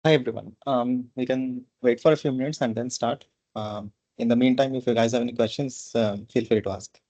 Hi everyone. We can wait for a few minutes and then start. In the meantime, if you guys have any questions, feel free to ask.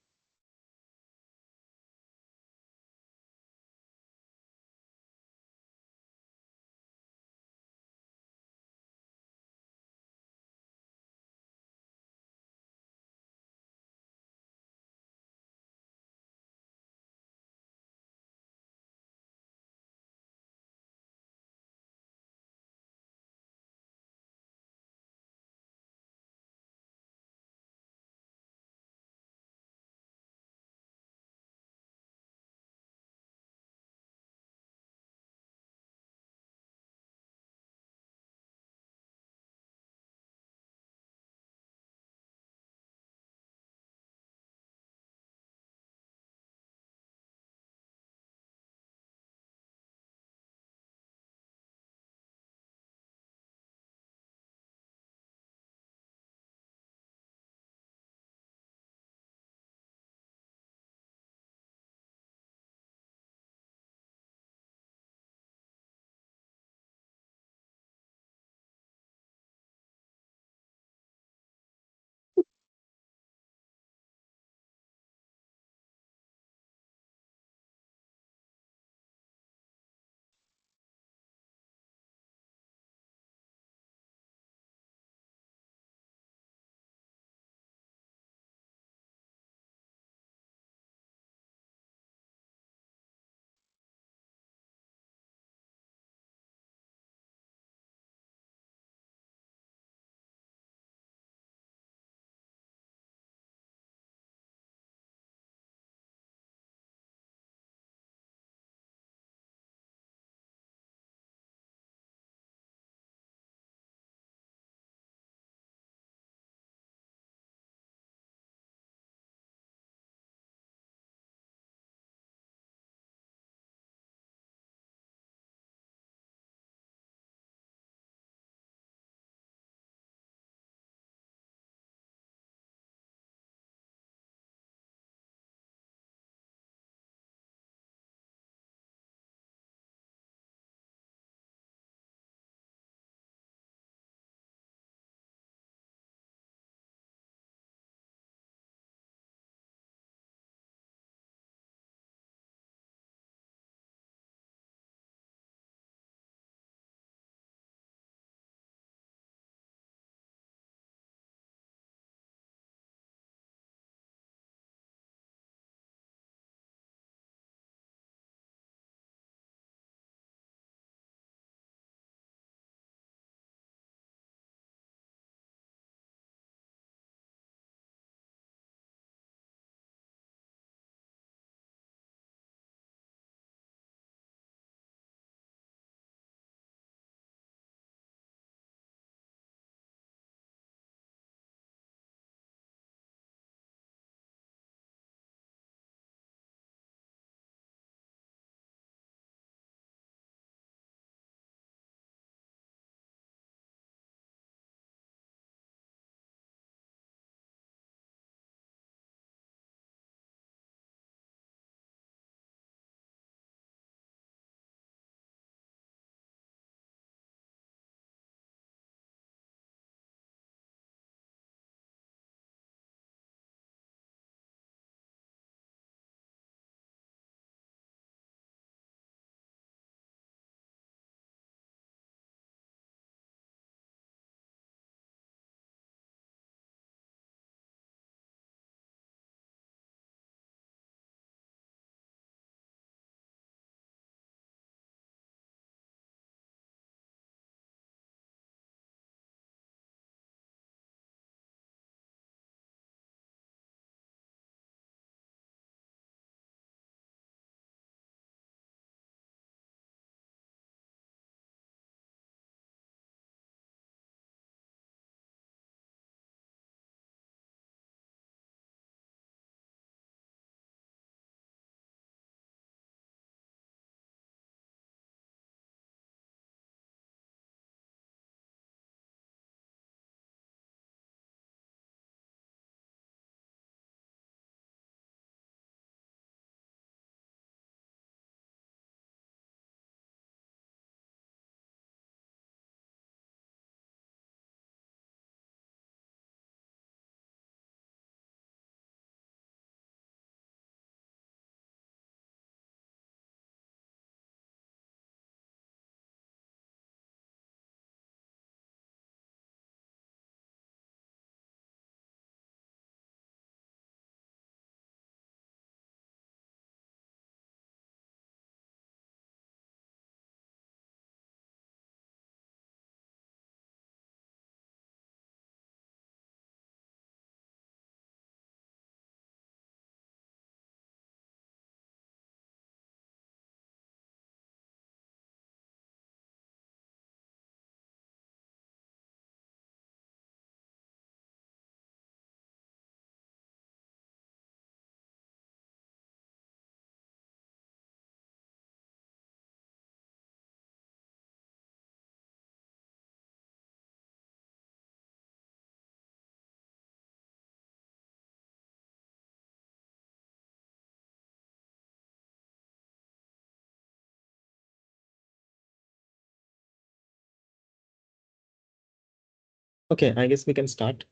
Okay, I guess we can start.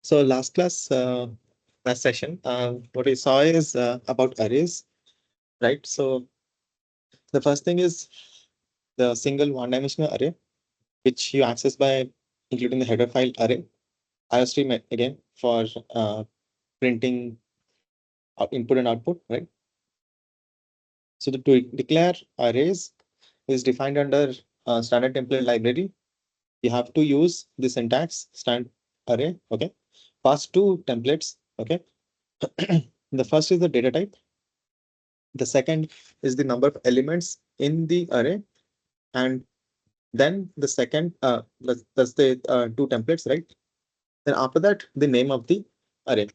So last last session, what we saw is about arrays, right? So the first thing is the single one-dimensional array, which you access by including the header file array. IOStream again for printing input and output, right? So to declare arrays is defined under standard template library. You have to use the syntax stand array, okay? Pass two templates, okay? The first is the data type. The second is the number of elements in the array. And then the second, that's the two templates, right? Then after that, the name of the array.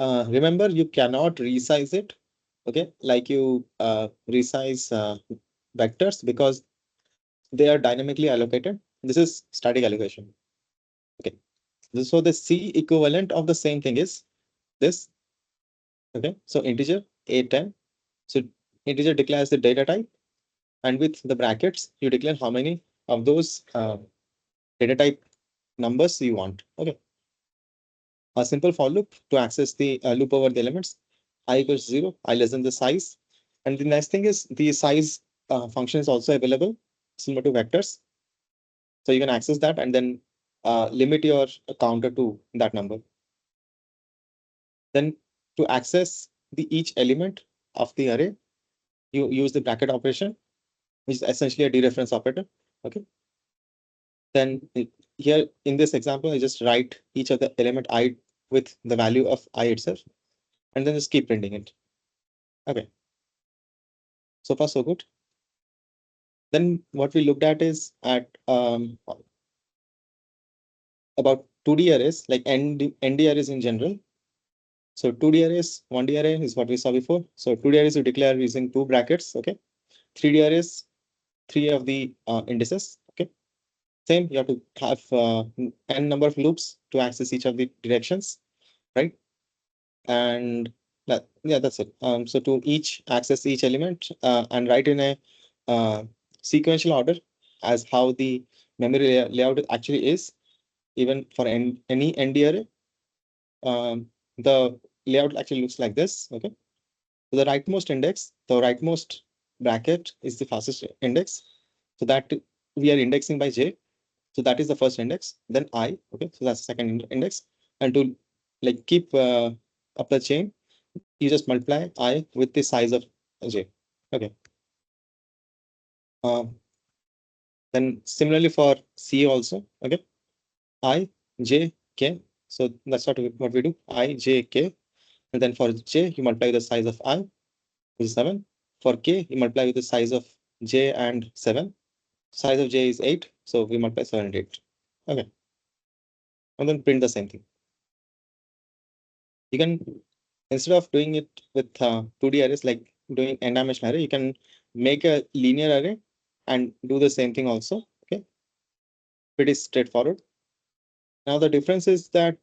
Remember, you cannot resize it, okay? Like you resize vectors because they are dynamically allocated. This is static allocation, okay? So the C equivalent of the same thing is this, okay? So integer A10. So integer declares the data type, and with the brackets, you declare how many of those data type numbers you want, okay? A simple for loop to access the loop over the elements. I equals 0, I less than the size. And the next thing is the size function is also available, similar to vectors. So you can access that and then limit your counter to that number. Then to access the each element of the array, you use the bracket operation, which is essentially a dereference operator. Okay. Then here in this example, I just write each of the element I with the value of I itself, and then just keep printing it. Okay. So far, so good. Then what we looked at is at about 2D arrays, like ND arrays in general. So 2D arrays, 1D array is what we saw before. So 2D arrays you declare using two brackets, okay? 3D arrays, three of the indices, okay? Same, you have to have n number of loops to access each of the directions, right? And yeah, that's it. So to each access each element and write in a sequential order as how the memory layout actually is, even for any ND array, the layout actually looks like this. Okay, so the rightmost index, the rightmost bracket is the fastest index. So that we are indexing by j. So that is the first index. Then I. Okay, so that's the second index. And to like keep up the chain, you just multiply I with the size of j. Okay. Then similarly for C also. Okay, I j k. So that's what we do. I j k. And then for j, you multiply the size of I, which is 7. For k, you multiply with the size of j and 7. Size of j is 8. So we multiply 7 and 8. Okay. And then print the same thing. You can, instead of doing it with 2D arrays, like doing n-dimensional array, you can make a linear array and do the same thing also. Okay. Pretty straightforward. Now the difference is that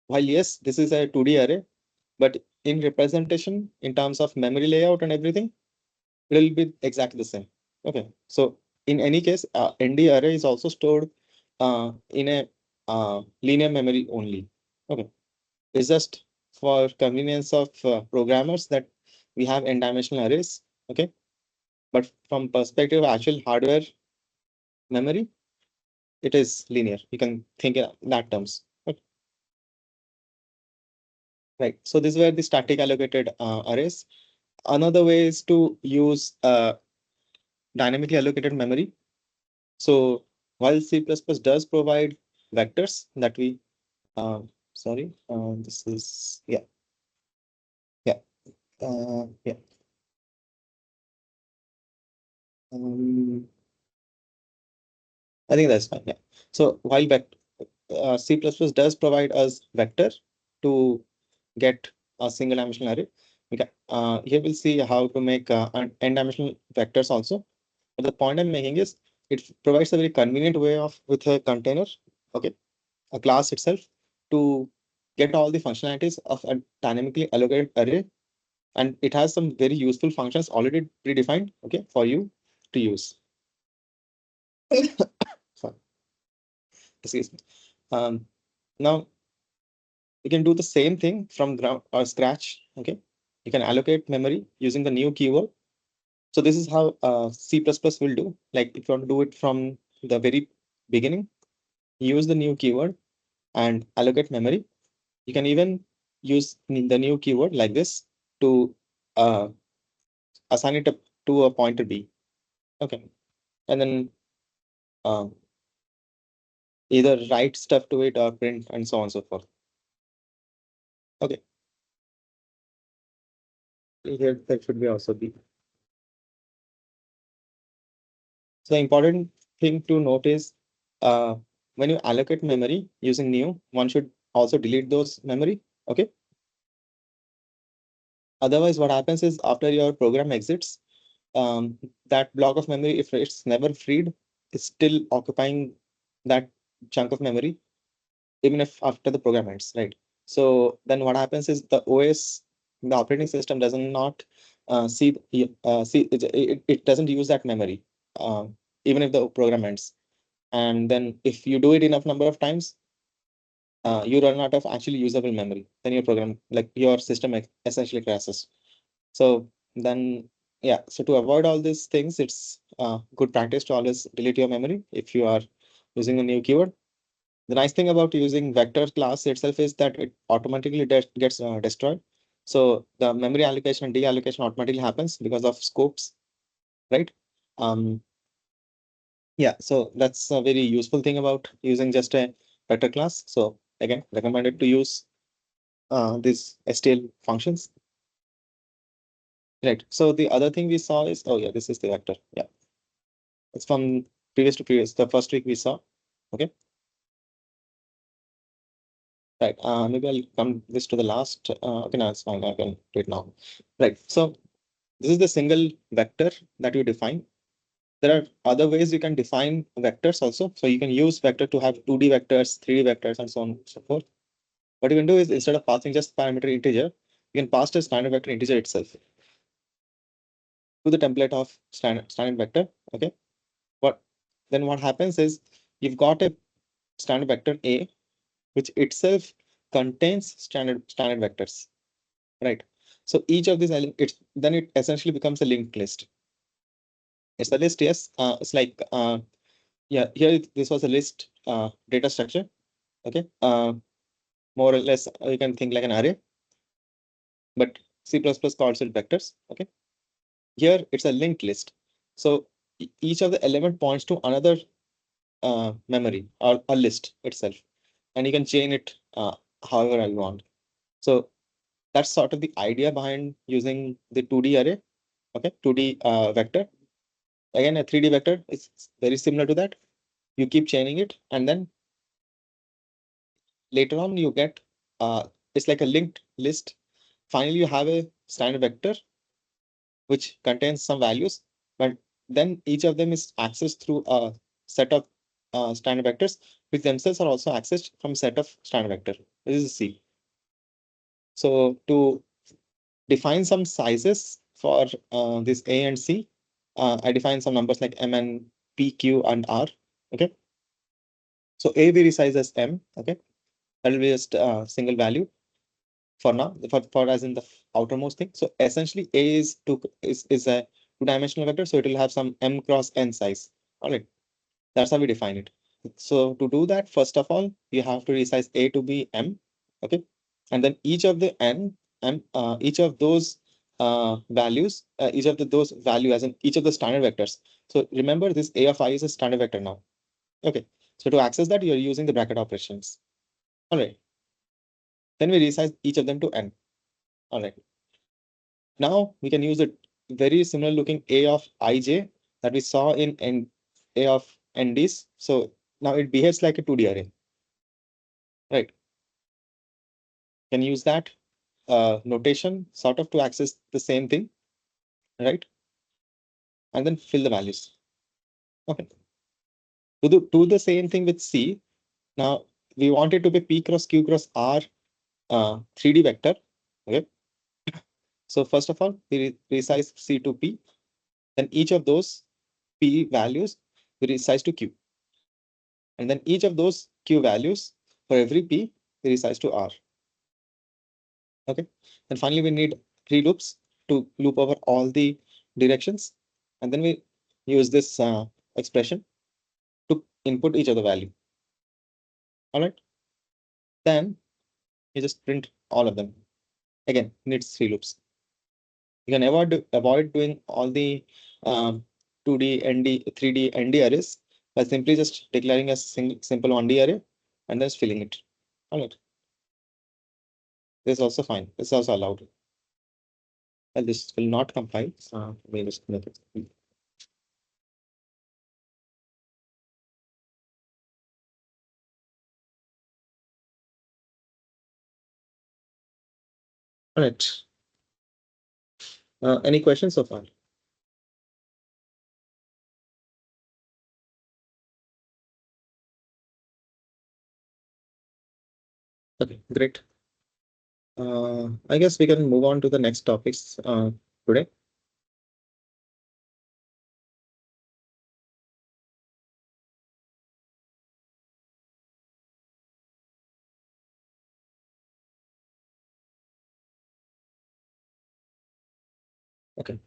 while yes, this is a 2D array, but in representation, in terms of memory layout and everything, it will be exactly the same. Okay, so in any case, ND array is also stored in a linear memory only. Okay, it's just for convenience of programmers that we have n-dimensional arrays. Okay, but from perspective of actual hardware memory, it is linear. You can think in that terms. Okay. Right. So these were the static allocated arrays. Another way is to use dynamically allocated memory. So while C++ does provide vectors that we, sorry, this is, yeah, yeah. Um, I think that's fine. Yeah. So while C++ does provide us vector to get a single dimensional array, okay. Here we'll see how to make n-dimensional vectors also. But the point I'm making is it provides a very convenient way of with a container, okay, a class itself to get all the functionalities of a dynamically allocated array, and it has some very useful functions already predefined, okay, for you to use. Sorry. Excuse me. Now you can do the same thing from ground or scratch. Okay, you can allocate memory using the new keyword. So this is how C++ will do. Like if you want to do it from the very beginning, use the new keyword and allocate memory. You can even use the new keyword like this to uh, assign it to a pointer B. Okay, and then um, either write stuff to it or print and so on and so forth. Okay, here that should be also B. So the important thing to note is when you allocate memory using new, one should also delete those memory. Okay. Otherwise, what happens is after your program exits, that block of memory, if it's never freed, is still occupying that chunk of memory, even if after the program ends, right? So then what happens is the OS, the operating system does not see it doesn't use that memory, even if the program ends. And then if you do it enough number of times, you run out of actually usable memory. Then your program, like your system essentially crashes. So then, yeah, so to avoid all these things, it's good practice to always delete your memory if you are using a new keyword. The nice thing about using vector class itself is that it automatically gets destroyed. So the memory allocation and deallocation automatically happens because of scopes, right? Um, yeah, so that's a very useful thing about using just a vector class. So again, recommended to use these STL functions. Right. So the other thing we saw is, oh yeah, this is the vector. Yeah, it's from previous to previous. The first week we saw. Okay. Right. Maybe I'll come this to the last. Okay, now it's fine. I can do it now. Right. So this is the single vector that you define. There are other ways you can define vectors also. So you can use vector to have 2D vectors, 3D vectors, and so on and so forth. What you can do is instead of passing just parameter integer, you can pass a standard vector integer itself to the template of standard vector. Okay. What then what happens is you've got a standard vector A, which itself contains standard vectors, right? So each of these elements, it essentially becomes a linked list. It's a list, yes. It's like yeah, here this was a list data structure. Okay, more or less you can think like an array, but C++ calls it vectors. Okay, here it's a linked list. So each of the element points to another memory or a list itself, and you can chain it however I want. So that's sort of the idea behind using the 2D array. Okay, 2D vector. Again, a 3D vector is very similar to that. You keep chaining it, and then later on you get it's like a linked list. Finally, you have a standard vector which contains some values, but then each of them is accessed through a set of standard vectors, which themselves are also accessed from set of standard vector. This is C. So to define some sizes for this A and C, I define some numbers like M and P, Q, and R. Okay. So A we resize as M. Okay. That will be just a single value for now, for as in the outermost thing. So essentially A is a two-dimensional vector. So it will have some M cross N size. All right. That's how we define it. So to do that, first of all, you have to resize A to be M. Okay. And then each of the each of those values, those value as in each of the standard vectors. So remember this A of I is a standard vector now. Okay. So to access that, you're using the bracket operations. All right. Then we resize each of them to N. All right. Now we can use a very similar looking A of ij that we saw in A of NDs. So now it behaves like a 2D array, right? Can use that notation sort of to access the same thing, right? And then fill the values. Okay. Do the same thing with C. Now we want it to be P cross Q cross R 3D vector. Okay. So first of all, we resize C to P. Then each of those P values we resize to Q. And then each of those Q values for every P resize to R. Okay. And finally, we need three loops to loop over all the directions. And then we use this expression to input each of the value. All right. Then you just print all of them. Again, needs three loops. You can avoid doing all the 2D, ND, 3D, ND arrays by simply just declaring a simple 1D array and then filling it. All right. This is also fine. This is also allowed. And this will not compile. We just make it. All right. Any questions so far? Okay, great. I guess we can move on to the next topics today. Okay.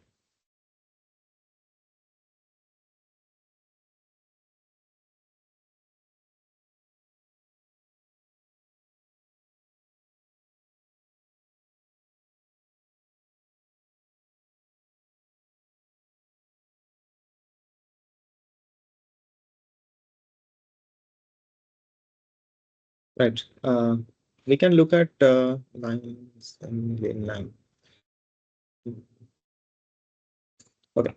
Right. We can look at lines and line. Okay.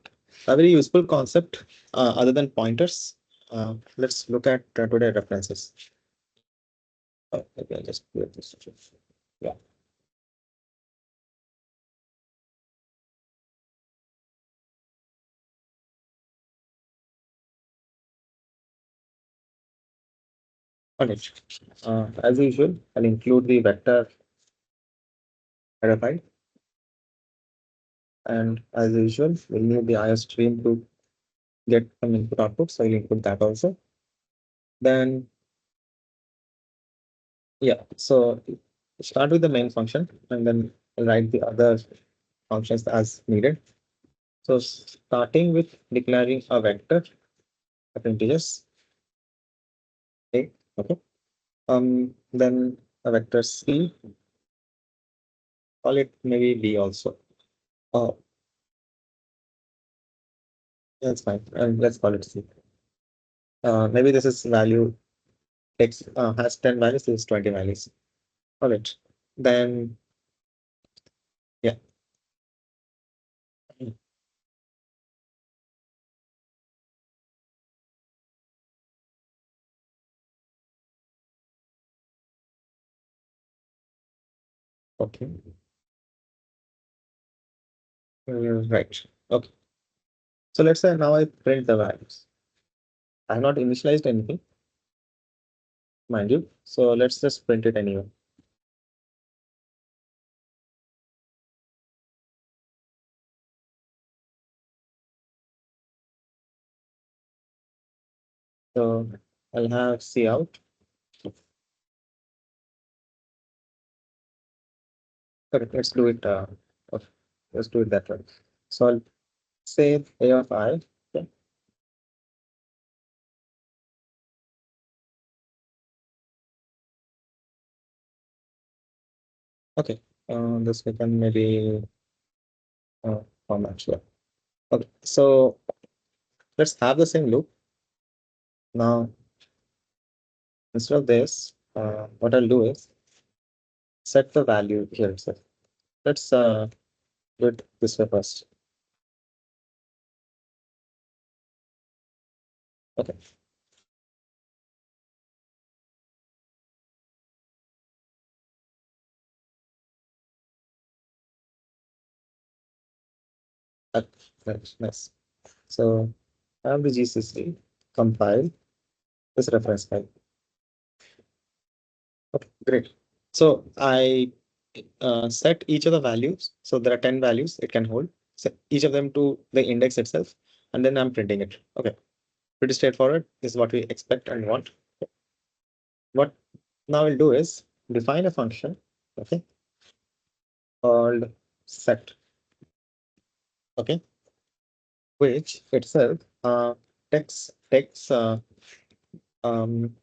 A very useful concept other than pointers. Let's look at today references. Maybe I'll just do it this. Yeah. All right. As usual, I'll include the vector header file. And as usual, we'll need the IO stream to get some input output. So I'll include that also. Then, yeah, so start with the main function and then write the other functions as needed. So starting with declaring a vector of integers. A, okay. Then a vector C, call it maybe B also. Oh, that's fine. And let's call it C. Maybe this is value X has 10 values, this is 20 values. All right. Then, yeah. Okay. Right. Okay. So let's say now I print the values. I have not initialized anything, mind you. So let's just print it anyway. So I'll have C out. Okay, let's do it. Okay, let's do it that way. So I'll say A of I. Okay. Okay. This we can maybe format here. Okay. So let's have the same loop. Now, instead of this, what I'll do is set the value here itself. Let's do it this way first. Okay. That's nice. So I have the GCC compile this reference file. Okay, great. So I set each of the values. So there are 10 values it can hold. Set each of them to the index itself, and then I'm printing it. Okay, pretty straightforward. This is what we expect and want. What now we'll do is define a function, okay, called set, okay, which itself takes um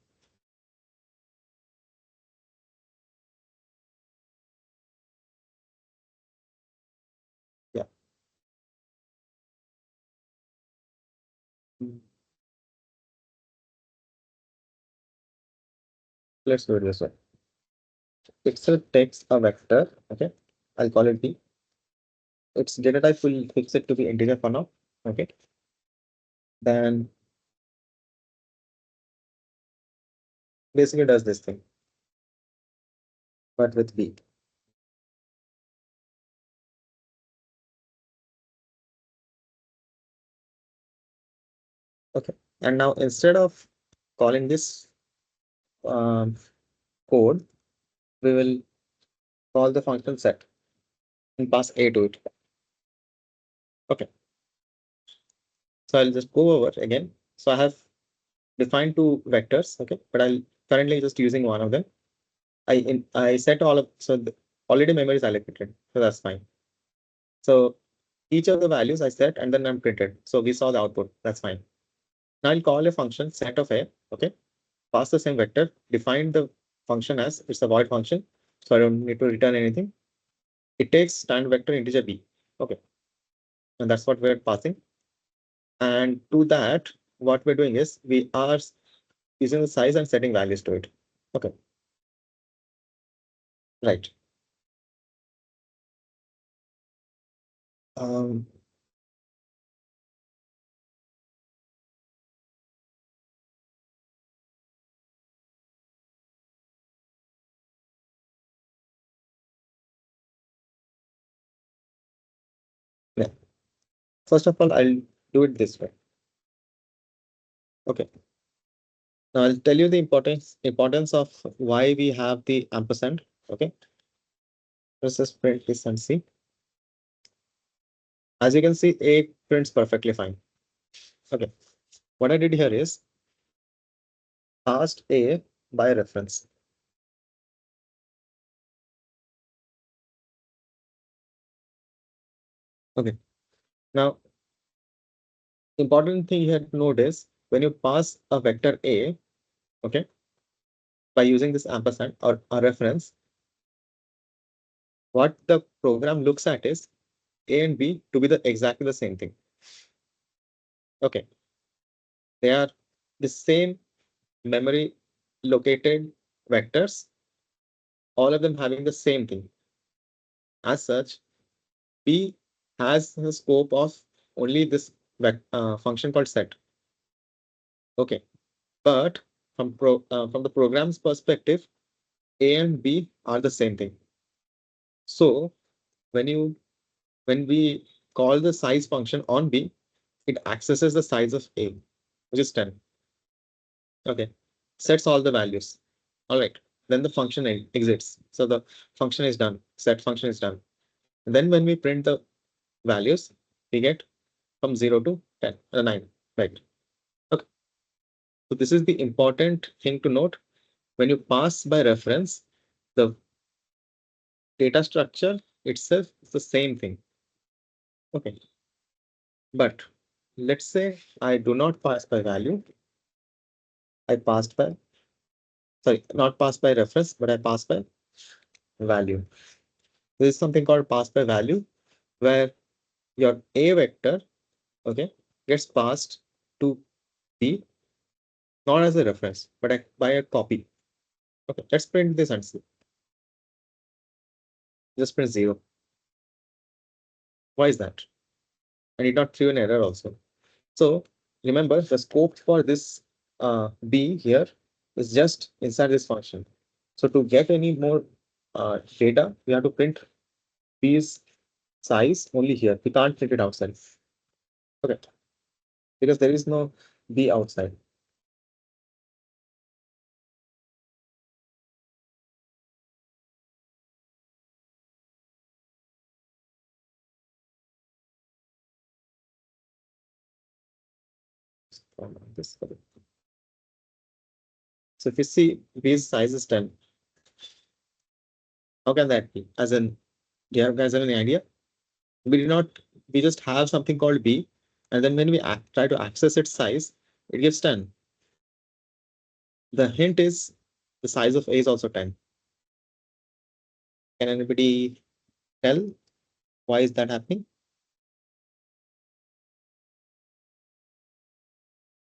yeah. Mm, let's do it this way. Itself takes a vector, okay. I'll call it B. Its data type will fix it to be integer for now, okay. Then basically does this thing, but with B. Okay. And now instead of calling this um, code, we will call the function set and pass A to it. Okay. So I'll just go over again. So I have defined two vectors, okay, but I'll currently just using one of them. I set all of already memory is allocated, so that's fine. So each of the values I set and then I'm printed. So we saw the output. That's fine. Now I'll call a function set of A, okay, pass the same vector, define the function as it's a void function. So I don't need to return anything. It takes standard vector integer B. Okay. And that's what we're passing. And to that, what we're doing is we are using the size and setting values to it. Okay. Right. Um, yeah. First of all, I'll do it this way. Okay. Now I'll tell you the importance of why we have the ampersand. Okay. Let's just print this and see. As you can see, A prints perfectly fine. Okay. What I did here is passed A by reference. Okay. Now, important thing you have to note is when you pass a vector A, okay, by using this ampersand or a reference, what the program looks at is A and B to be the exactly the same thing. Okay. They are the same memory located vectors, all of them having the same thing. As such, B has the scope of only this function called set. Okay. But from the program's perspective, A and B are the same thing. So when you when we call the size function on B, it accesses the size of A, which is 10. Okay. Sets all the values. All right. Then the function exits. So the function is done. Set function is done. And then when we print the values, we get from 0 to 10, 9. Right. Okay. So this is the important thing to note. When you pass by reference, the data structure itself is the same thing. Okay. But let's say I do not pass by value. I passed by, sorry, not pass by reference, but I pass by value. There is something called pass by value where your A vector, okay, gets passed to B, not as a reference, but by a copy. Okay, let's print this and see. Just print 0. Why is that? I need not throw an error also. So remember the scope for this B here is just inside this function. So to get any more data, we have to print B's size only here. We can't print it outside. Okay, because there is no B outside. This. So if you see B's size is 10, how can that be? As in, do you guys have any idea? We just have something called B, and then when we try to access its size, it gives 10. The hint is the size of A is also 10. Can anybody tell why is that happening?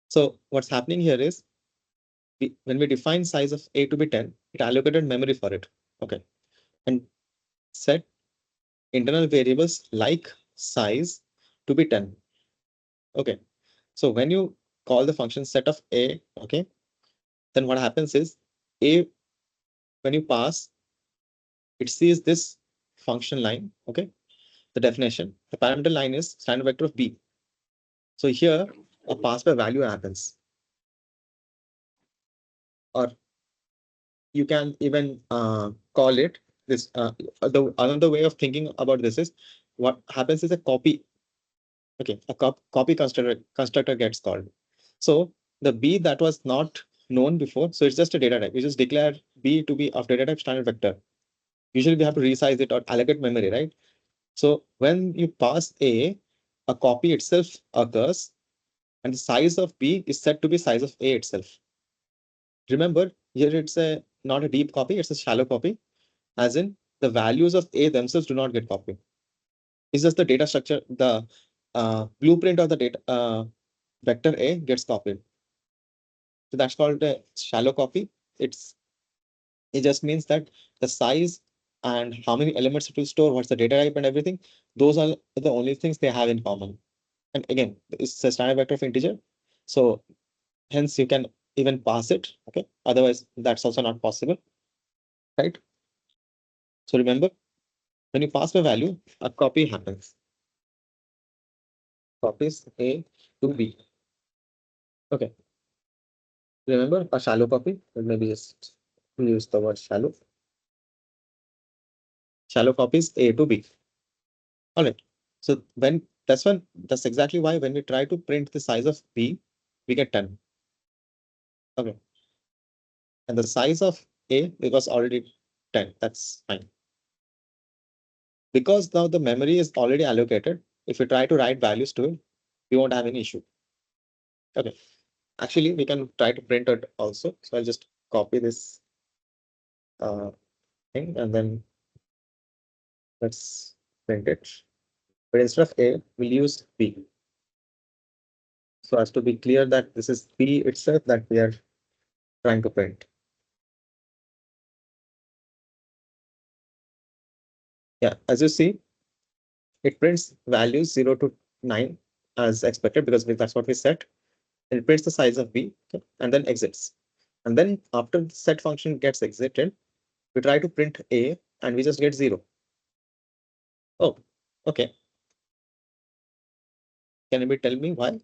So what's happening here is when we define size of A to be 10, it allocated memory for it. Okay. And set internal variables like size to be 10. Okay. So when you call the function set of A, okay, then what happens is A, when you pass, it sees this function line, okay, the definition. The parameter line is standard vector of B. So here a pass by value happens. Or you can even call it this. The another way of thinking about this is what happens is a copy. Okay, a copy constructor gets called. So the B that was not known before, so it's just a data type. You just declare B to be of data type standard vector. Usually we have to resize it or allocate memory, right? So when you pass a copy itself occurs, and the size of B is set to be size of A itself. Remember, here it's a not a deep copy, it's a shallow copy, as in the values of A themselves do not get copied. It's just the data structure, the blueprint of the data vector A gets copied. So that's called a shallow copy. It just means that the size and how many elements it will store, what's the data type and everything, those are the only things they have in common. And again, it's a standard vector of integer. So hence you can even pass it. Okay. Otherwise, that's also not possible. Right. So remember, when you pass a value, a copy happens. Copies A to B. Okay. Remember a shallow copy? Maybe just use the word shallow. Shallow copies A to B. All right. So that's exactly why when we try to print the size of B, we get 10. Okay. And the size of A, it was already 10. That's fine. Because now the memory is already allocated, if we try to write values to it, we won't have any issue. Okay. Actually, we can try to print it also. So I'll just copy this thing and then let's print it. But instead of A, we'll use B. So as to be clear that this is B itself that we are trying to print. Yeah, as you see, it prints values 0 to 9 as expected because that's what we set. And it prints the size of B, okay, and then exits. And then after the set function gets exited, we try to print A and we just get 0. Oh, okay. Can anybody tell me why?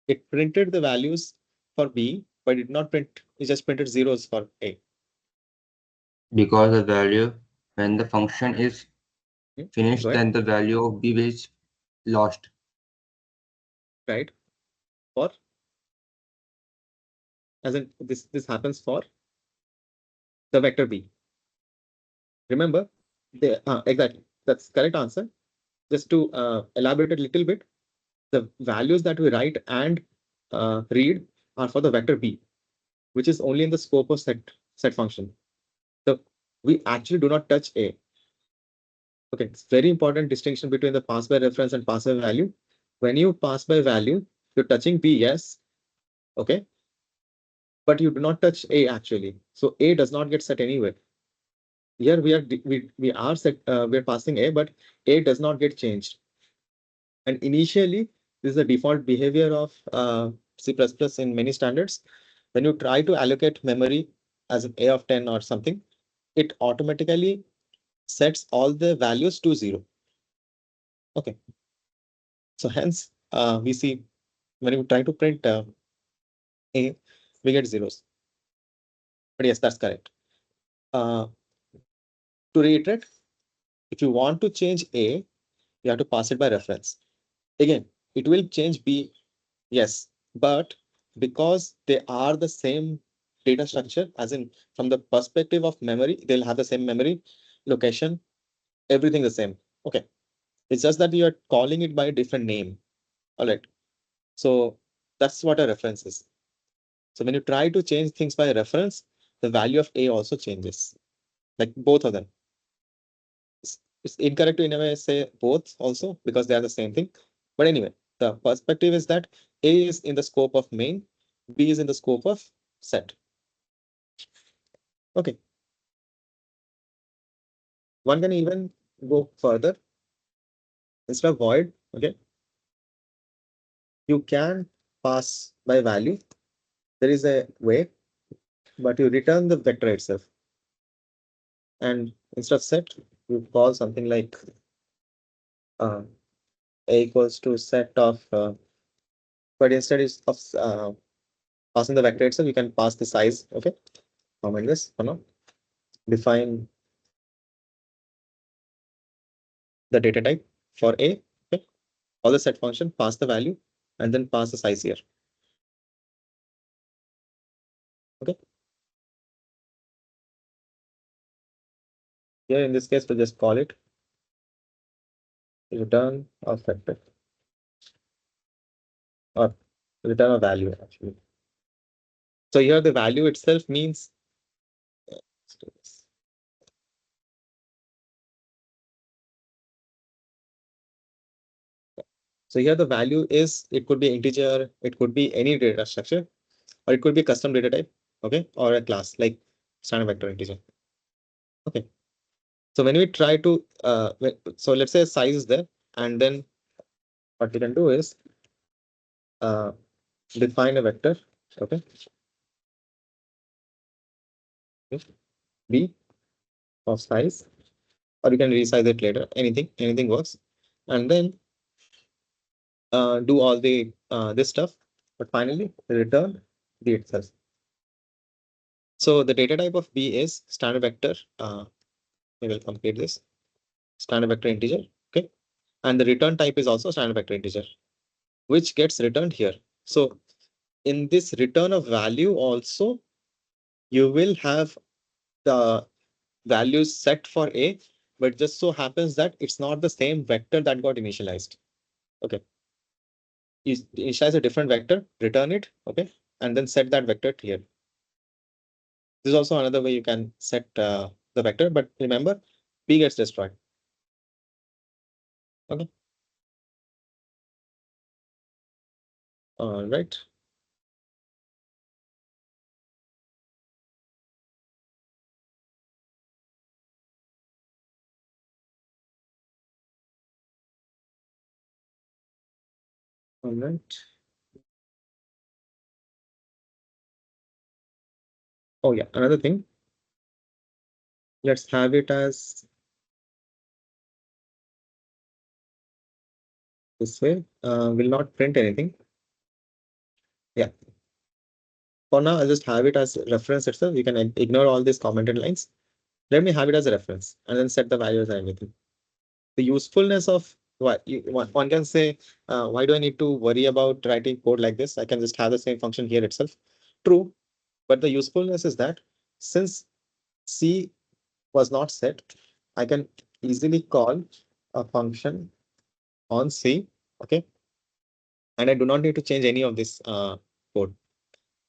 It printed the values for B, but it did not print, it just printed zeros for A. Because the value, when the function is Go finished, ahead. then the value of b is lost. Right. For as in this happens for the vector B. Remember, exactly. That's correct answer. Just to elaborate a little bit, the values that we write and read are for the vector B, which is only in the scope of set function. So we actually do not touch A. Okay, it's very important distinction between the pass by reference and pass by value. When you pass by value, you're touching B, yes. Okay, but you do not touch A actually. So A does not get set anywhere. Here we are set we're passing A, but A does not get changed. And initially, this is the default behavior of C++ in many standards. When you try to allocate memory as an A of 10 or something, it automatically sets all the values to 0. Okay. So hence, we see when you try to print A, we get zeros. But yes, that's correct. To reiterate, if you want to change A, you have to pass it by reference. Again, it will change B, yes, but because they are the same data structure, as in from the perspective of memory, they'll have the same memory, location, everything the same. Okay. It's just that you're calling it by a different name. All right. So that's what a reference is. So when you try to change things by reference, the value of A also changes, like both of them. It's incorrect to in a way say both also because they are the same thing. But anyway, the perspective is that A is in the scope of main, B is in the scope of set. Okay. One can even go further. Instead of void, okay, you can pass by value. There is a way, but you return the vector itself. And instead of set, you call something like uh, A equals to set of, but instead of passing the vector itself, you can pass the size. Okay, comment this for now. Define the data type for A. Okay, call the set function, pass the value, and then pass the size here. Okay. Here in this case, we'll just call it return of vector or return of value actually. So here the value itself means so here the value is, it could be integer, it could be any data structure, or it could be custom data type, okay, or a class like standard vector integer. Okay. So when we try to so let's say size is there, and then what we can do is uh, define a vector, okay, b of size, or you can resize it later, anything works, and then do all the this stuff, but finally return the itself. So the data type of B is standard vector. We will complete this standard vector integer. Okay, and the return type is also standard vector integer, which gets returned here. So in this return of value also, you will have the values set for A, but just so happens that it's not the same vector that got initialized. Okay. You initialize a different vector, return it, okay, and then set that vector here. This is also another way you can set the vector, but remember, B gets destroyed. Okay. All right. All right. Oh yeah, another thing. Let's have it as this way. Will not print anything. Yeah. For now, I'll just have it as reference itself. You can ignore all these commented lines. Let me have it as a reference and then set the values and everything. The usefulness of what one can say, why do I need to worry about writing code like this? I can just have the same function here itself. True, but the usefulness is that since C was not set, I can easily call a function on C, okay, and I do not need to change any of this code.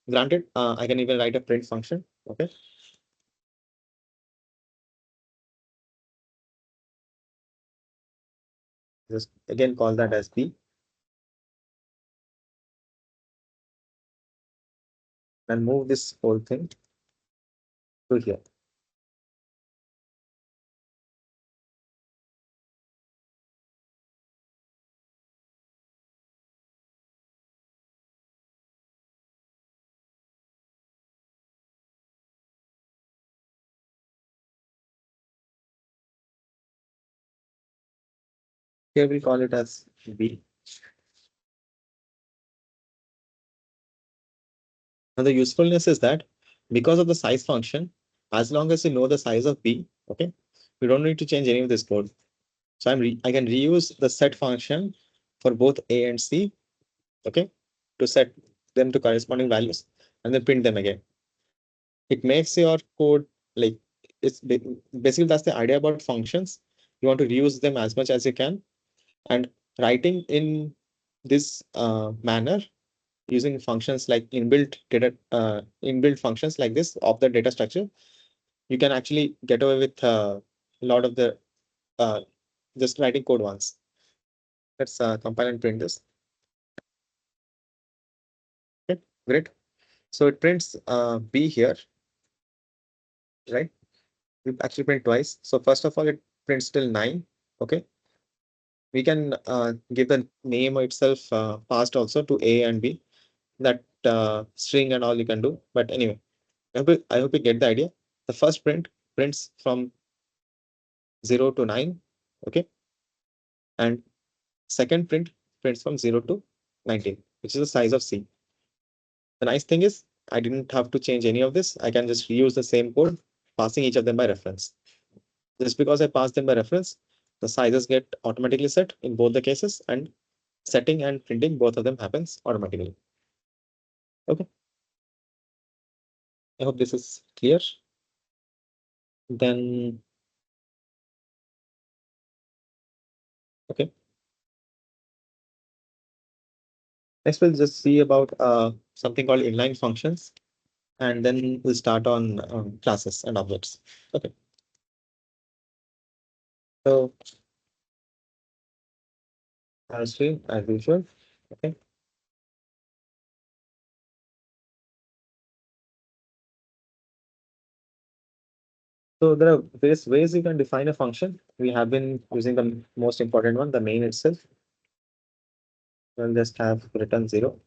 Granted, I can even write a print function, okay. Just again call that as B and move this whole thing to here. Here we call it as B. And the usefulness is that because of the size function, as long as you know the size of B, okay, we don't need to change any of this code. So I can reuse the set function for both A and C, okay, to set them to corresponding values and then print them again. It makes your code like basically that's the idea about functions. You want to reuse them as much as you can, and writing in this manner using functions like inbuilt functions like this of the data structure, you can actually get away with a lot of the uh, just writing code once. Let's compile and print this. Okay, great. So it prints B here, right? We actually print twice. So first of all, it prints till 9. Okay. We can give the name itself passed also to A and B. That string and all you can do. But anyway, I hope you get the idea. The first print prints from 0 to 9. Okay. And second print prints from 0 to 19, which is the size of C. The nice thing is I didn't have to change any of this. I can just reuse the same code, passing each of them by reference. Just because I pass them by reference, the sizes get automatically set in both the cases, and setting and printing, both of them happens automatically. Okay. I hope this is clear. Then, okay. Next, we'll just see about something called inline functions, and then we'll start on classes and objects. Okay. So, as usual. Okay. So there are various ways you can define a function. We have been using the most important one, the main itself. We'll just have return 0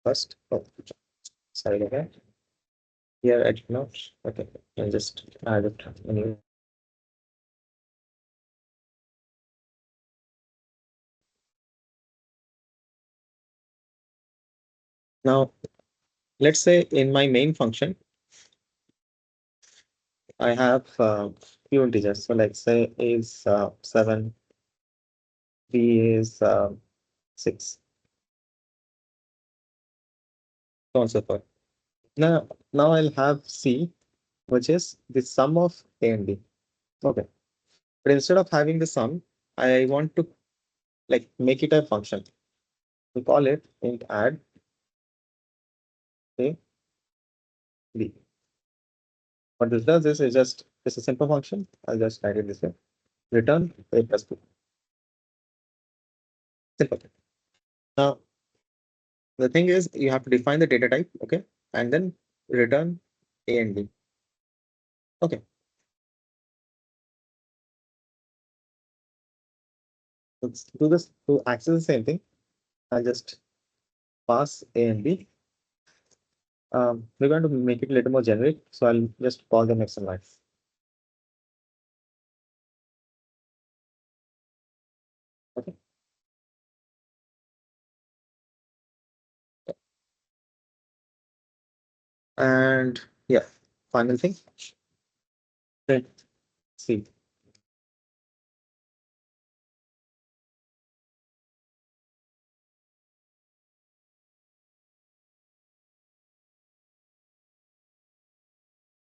first. Oh, sorry again. Here at note. Okay, I'll just add it anyway. Now, let's say in my main function, I have few integers. So let's say is 7, B is 6, so on and so forth. Now I'll have C, which is the sum of A and B. Okay. But instead of having the sum, I want to like make it a function. We call it int add A B. What this does is it's a simple function. I'll just write it this way. Return A plus B. Simple. Now the thing is you have to define the data type, okay, and then return A and B. Okay. Let's do this to access the same thing. I'll just pass A and B. We're going to make it a little more generic, so I'll just call them X and Y. Okay. And yeah, final thing. Print C.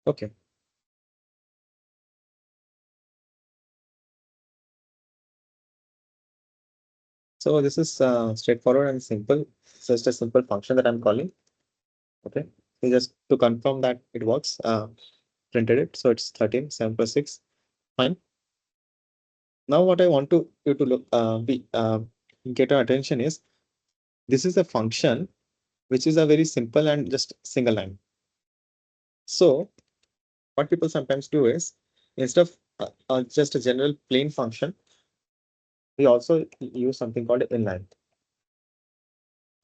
Okay. So this is straightforward and simple. It's just a simple function that I'm calling. Okay. So just to confirm that it works, printed it. So it's 13, 7 plus 6. Fine. Now what I want you to look get your attention is this is a function which is a very simple and just single line. So what people sometimes do is instead of just a general plain function, we also use something called inline.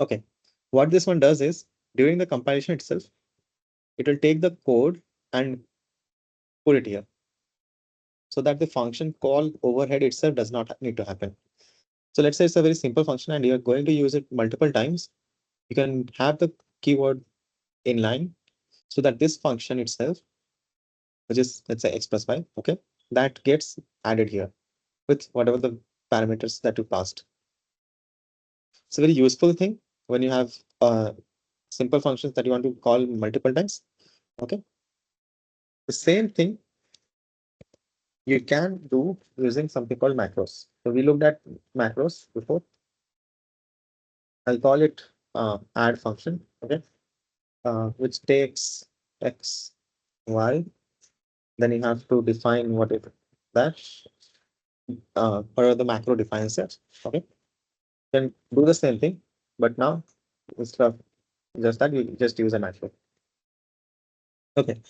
Okay. What this one does is during the compilation itself, it will take the code and put it here so that the function call overhead itself does not need to happen. So let's say it's a very simple function and you're going to use it multiple times. You can have the keyword inline so that this function itself, which is let's say x plus y, okay, that gets added here with whatever the parameters that you passed. It's a very useful thing when you have simple functions that you want to call multiple times. Okay. The same thing you can do using something called macros. So we looked at macros before. I'll call it add function. Okay. Which takes x, y. Then you have to define what is that. Whatever the macro defines it. Okay. Then do the same thing, but now instead of just that, you just use a macro. Okay.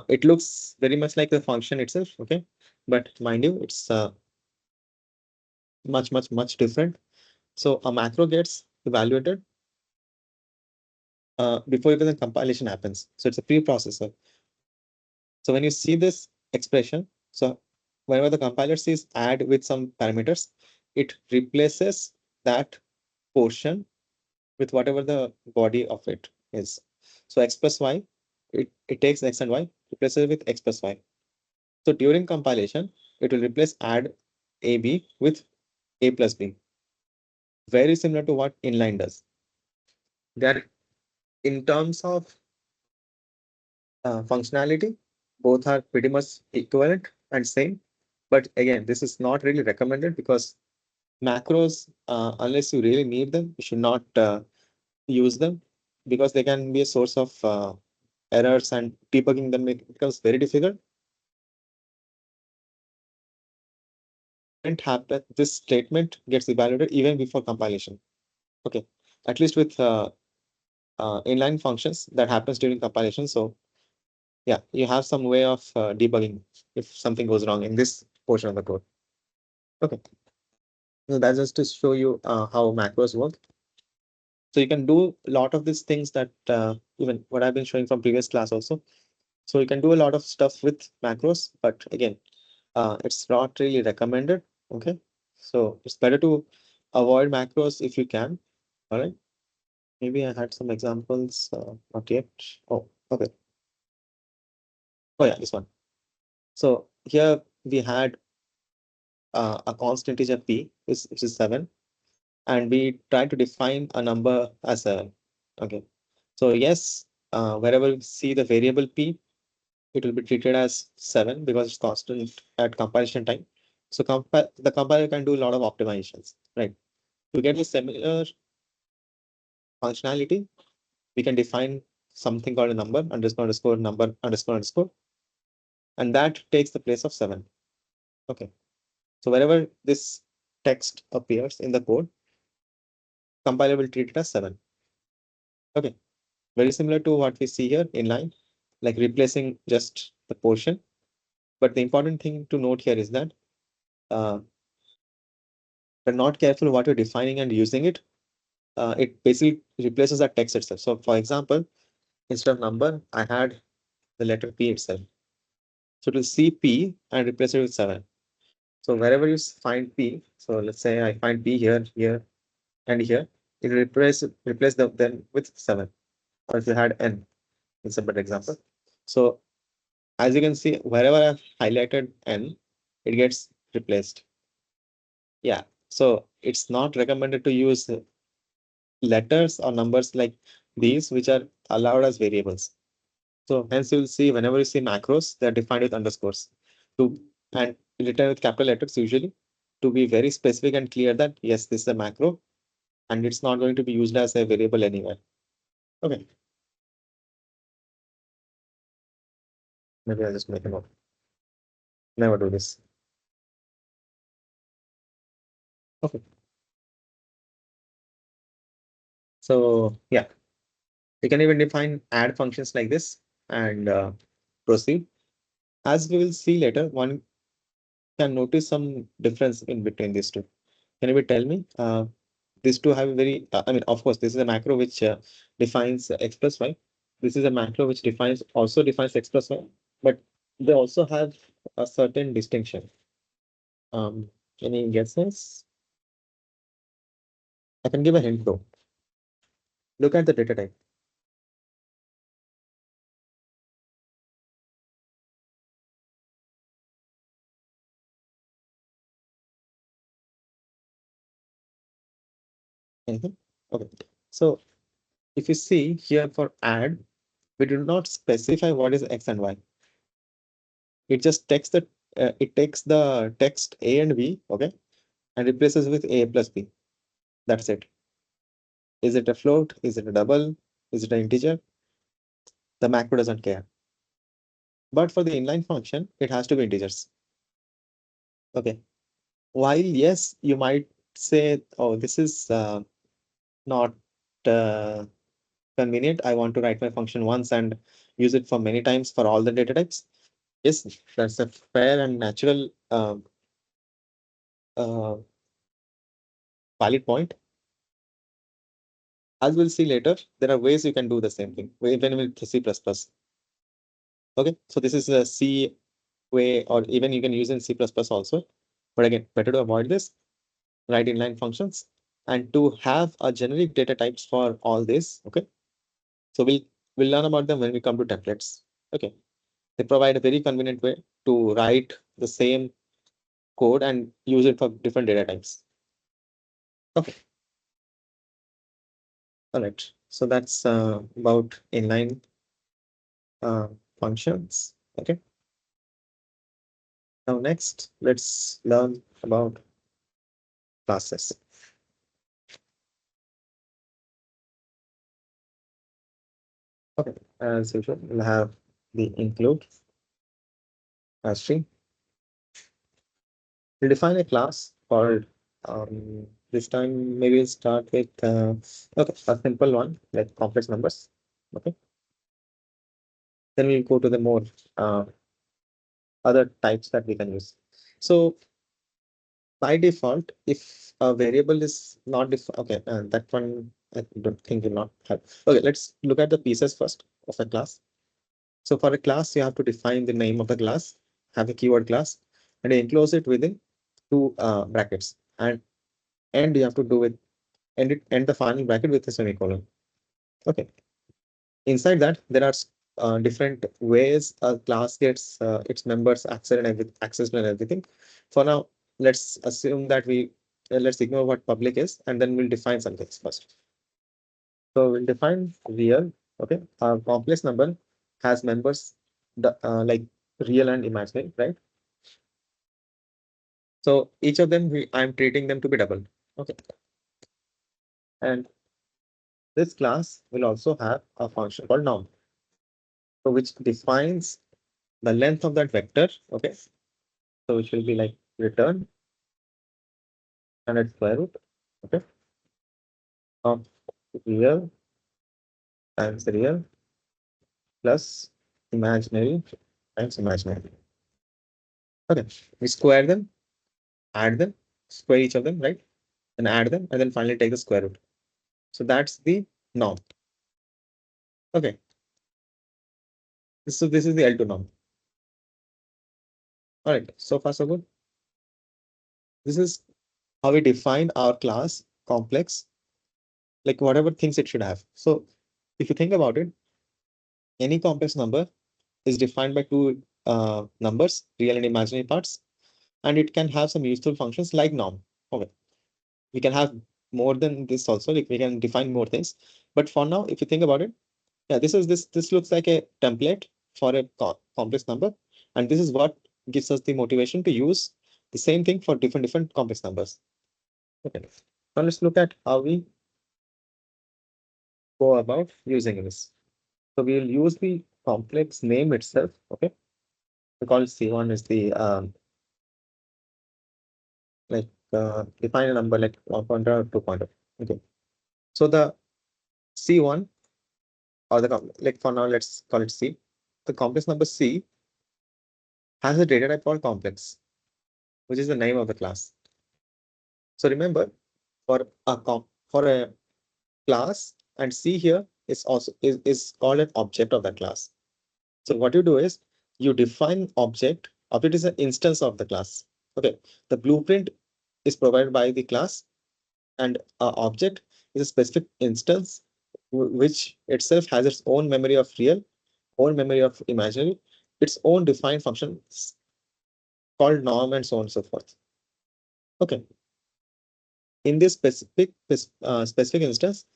It looks very much like the function itself. Okay. But mind you, it's much different. So a macro gets evaluated before even the compilation happens. So it's a preprocessor. So when you see this expression, so whenever the compiler sees add with some parameters, it replaces that portion with whatever the body of it is. So x plus y, it takes x and y, replaces it with x plus y. So during compilation, it will replace add AB with A plus B. Very similar to what inline does. They're in terms of functionality, both are pretty much equivalent and same. But again, this is not really recommended because macros, unless you really need them, you should not use them because they can be a source of errors, and debugging them becomes very difficult. And happen, this statement gets evaluated even before compilation. Okay, at least with inline functions that happens during compilation. So yeah, you have some way of debugging if something goes wrong in this portion of the code. Okay, so that's just to show you how macros work. So you can do a lot of these things that even what I've been showing from previous class also. So you can do a lot of stuff with macros, but again, it's not really recommended. Okay, so it's better to avoid macros if you can. All right. Maybe I had some examples, not yet. Oh, okay. Oh yeah, this one. So here we had a constant integer p, which is 7, and we try to define a number as 7. Okay. So yes, wherever we see the variable p, it will be treated as 7 because it's constant at compilation time. So the compiler can do a lot of optimizations, right? To get a similar functionality, we can define something called a number underscore number underscore, and that takes the place of 7. Okay. So wherever this text appears in the code, compiler will treat it as 7. Okay. Very similar to what we see here in line, like replacing just the portion. But the important thing to note here is that you're not careful what you're defining and using it. It basically replaces that text itself. So for example, instead of number, I had the letter P itself. So it will see P and replace it with 7. So wherever you find P, so let's say I find P here, here, and here, it will replace them then with 7. Or if you had N, it's a better example. So as you can see, wherever I've highlighted N, it gets replaced. Yeah. So it's not recommended to use letters or numbers like these, which are allowed as variables. So hence you'll see whenever you see macros, they're defined with underscores to and written with capital letters usually to be very specific and clear that yes, this is a macro and it's not going to be used as a variable anywhere. Okay. Maybe I'll just make a note. Never do this. Okay. So yeah, you can even define add functions like this and proceed. As we will see later, one can notice some difference in between these two. Can you tell me? These two have a very, I mean, of course, this is a macro which defines x plus y. This is a macro which also defines x plus y, but they also have a certain distinction. Um, any guesses? I can give a hint though. Look at the data type. Anything? Okay. So if you see here for add, we do not specify what is X and Y. It takes the text A and B, okay, and replaces with A plus B. That's it. Is it a float? Is it a double? Is it an integer? The macro doesn't care. But for the inline function, it has to be integers. Okay. While yes, you might say, oh, this is not uh, convenient. I want to write my function once and use it for many times for all the data types. Yes, that's a fair and natural uh, valid point. As we'll see later, there are ways you can do the same thing, even with C++. Okay, so this is a C way, or even you can use in C++ also. But again, better to avoid this, write inline functions, and to have a generic data types for all this. Okay, so we'll learn about them when we come to templates. Okay, they provide a very convenient way to write the same code and use it for different data types. Okay, all right. So that's about inline functions. Okay. Now next, let's learn about classes. Okay, as usual, we'll have the include string. We'll define a class called this time maybe we'll start with okay, a simple one like complex numbers. Okay, then we'll go to the more uh, other types that we can use. So by default, if a variable is not okay, that one I don't think will not have. Okay, let's look at the pieces first of a class. So for a class, you have to define the name of the class, have a keyword class, and enclose it within two brackets. And you have to do it end the final bracket with a semicolon. Okay. Inside that, there are different ways a class gets its members accessed and everything. For now, let's assume that let's ignore what public is, and then we'll define some things first. So we'll define real. Okay, a complex number has members like real and imaginary, right? So each of them, I'm treating them to be double. Okay, and this class will also have a function called norm, so which defines the length of that vector. Okay, so which will be like return and its square root. Okay, of real times real plus imaginary times imaginary. Okay, we square them, add them, square each of them, right? And add them, and then finally take the square root. So that's the norm. Okay, so this is the L2 norm. All right, so far so good. This is how we define our class complex, like whatever things it should have. So if you think about it, any complex number is defined by two numbers, real and imaginary parts, and it can have some useful functions like norm. Okay, we can have more than this also, like we can define more things. But for now, if you think about it, yeah, this looks like a template for a complex number, and this is what gives us the motivation to use the same thing for different complex numbers. Okay, now let's look at how we go about using this. So we'll use the complex name itself. Okay, we call C1 is the like define a number like 1 pointer or 2 pointer. Okay, so the C1 or like for now let's call it C. The complex number C has a data type called complex, which is the name of the class. So remember, for a class, and C here is also is called an object of that class. So what you do is you define object. Object is an instance of the class. Okay, the blueprint is provided by the class, and object is a specific instance which itself has its own memory of real, own memory of imaginary, its own defined function called norm, and so on and so forth. Okay. In this specific instance,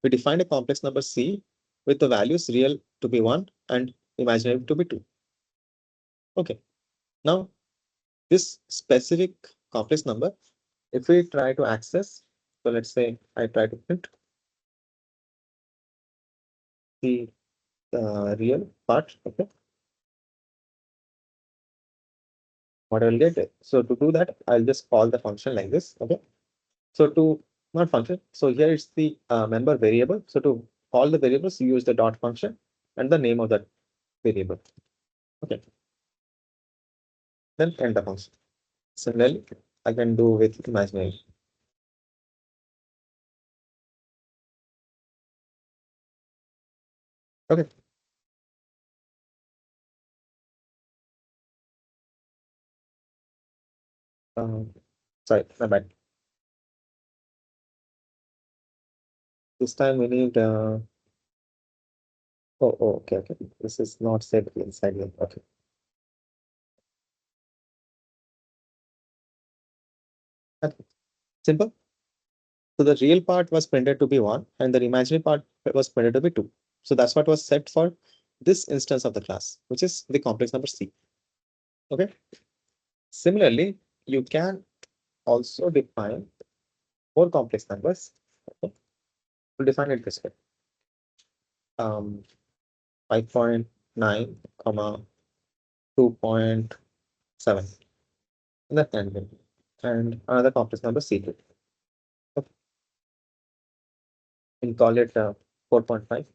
we defined a complex number C with the values real to be 1 and imaginary to be 2. Okay. Now, this specific complex number, if we try to access, so let's say I try to print the real part, okay, what I will get. So to do that, I'll just call the function like this, okay. So to not function, so here it's the member variable. So to call the variables, you use the dot function and the name of that variable, okay. Then end the function. Similarly, I can do with imaginary. Okay. Um, Sorry, my bad. This time we need. Okay, okay. This is not saved inside here. Okay. Okay. Simple. So the real part was printed to be 1 and the imaginary part was printed to be 2. So that's what was set for this instance of the class, which is the complex number C. Okay. Similarly, you can also define more complex numbers. Okay. We'll define it this way. 5.9, comma 2.7 in the end, and another complex number C2. Okay. We'll call it 4.5,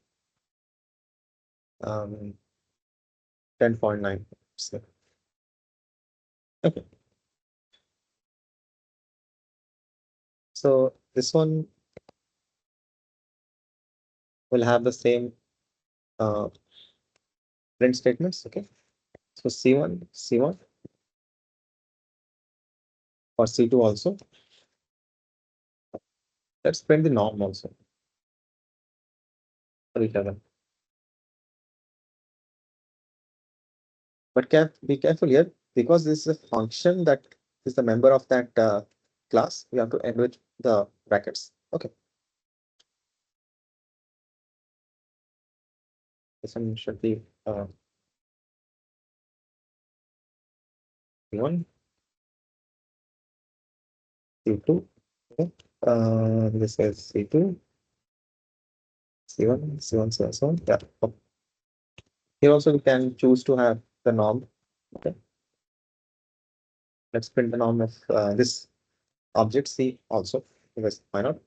10.9. Okay. So this one will have the same uh, print statements. Okay. So C1 or C2 also. Let's print the norm also for each other. But be careful here because this is a function that is the member of that class. We have to end with the brackets. Okay. This one should be C1, C2. Okay. This is C2, C1, C1, C1, C1. Yeah. Okay. Here also we can choose to have the norm. Okay. Let's print the norm of this object C also, because why not?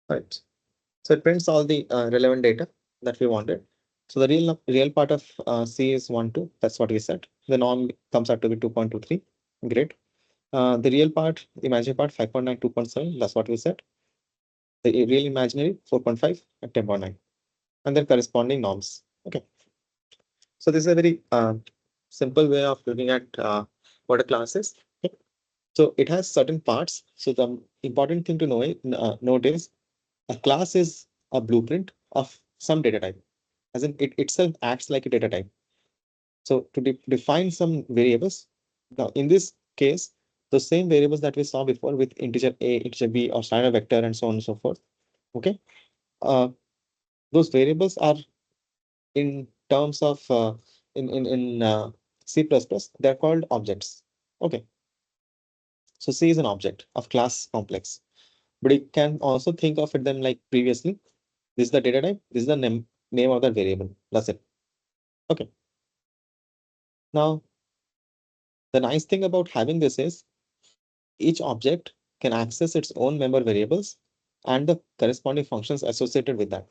Right. So it prints all the relevant data that we wanted. So the real part of C is 1, 2. That's what we said. The norm comes out to be 2.23. Great. The real part, the imaginary part, 5.9, 2.7. That's what we said. The real imaginary, 4.5 and 10.9. And then corresponding norms. Okay. So this is a very simple way of looking at what a class is. Okay. So it has certain parts. So the important thing to note is a class is a blueprint of some data type, as in it itself acts like a data type. So to define some variables, now in this case, the same variables that we saw before with integer A, integer B, or standard vector, and so on and so forth. Okay. Those variables are in terms of in C++, they're called objects. Okay. So C is an object of class complex, but you can also think of it them like previously. This is the data type. This is the name of that variable. That's it. Okay. Now, the nice thing about having this is each object can access its own member variables and the corresponding functions associated with that,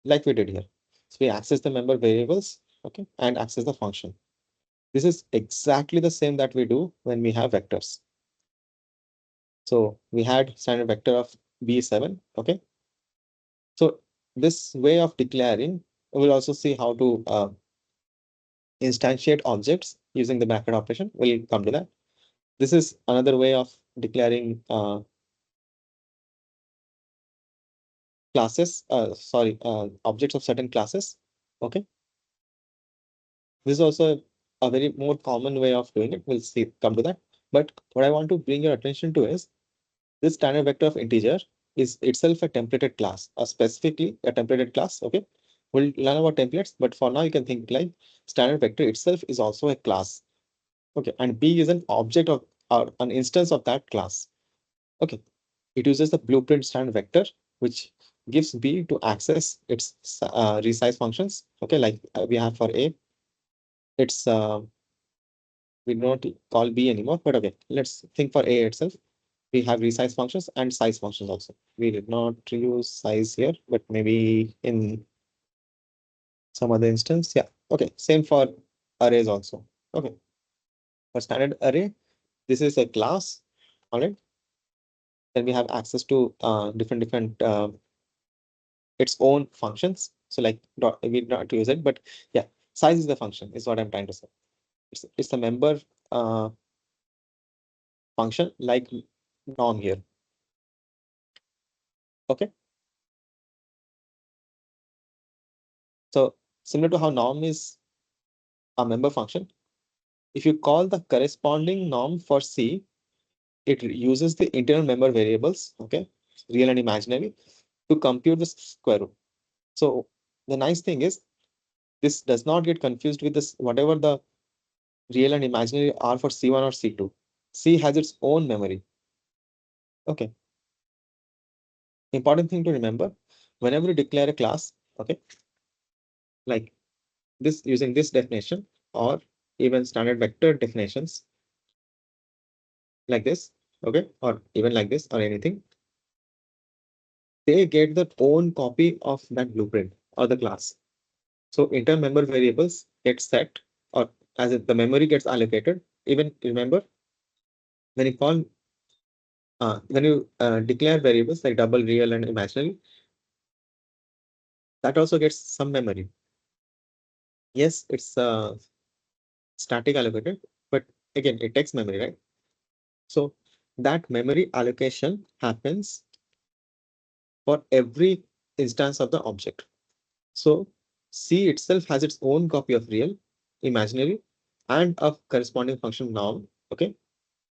like we did here. So we access the member variables, okay, and access the function. This is exactly the same that we do when we have vectors. So we had standard vector of B7, okay. So this way of declaring, we'll also see how to instantiate objects using the bracket operation. We'll come to that. This is another way of declaring objects of certain classes. Okay. This is also a very more common way of doing it. We'll see, come to that. But what I want to bring your attention to is this standard vector of integer is itself a templated class, or specifically a templated class. Okay, we'll learn about templates, but for now you can think like standard vector itself is also a class. Okay, and B is an object of or an instance of that class. Okay, it uses the blueprint standard vector, which gives B to access its resize functions. Okay, like we have for A, it's we don't call B anymore, but okay, let's think for A itself. We have resize functions and size functions also. We did not use size here, but maybe in some other instance. Yeah. Okay. Same for arrays also. Okay. For standard array, this is a class. All right. Then we have access to different its own functions. So like we not use it, but yeah, size is the function is what I'm trying to say. It's the member uh, function like norm here. Okay. So similar to how norm is a member function, if you call the corresponding norm for C, it uses the internal member variables, okay, real and imaginary, to compute the square root. So the nice thing is this does not get confused with this whatever the real and imaginary are for C1 or C2. C has its own memory. Okay. Important thing to remember, whenever you declare a class, okay, like this using this definition or even standard vector definitions like this, okay, or even like this or anything, they get their own copy of that blueprint or the class. So internal member variables get set, or as if the memory gets allocated. Even remember when you call when you declare variables like double, real, and imaginary, that also gets some memory. Yes, it's static allocated, but again, it takes memory, right? So that memory allocation happens for every instance of the object. So C itself has its own copy of real, imaginary, and a corresponding function norm. Okay.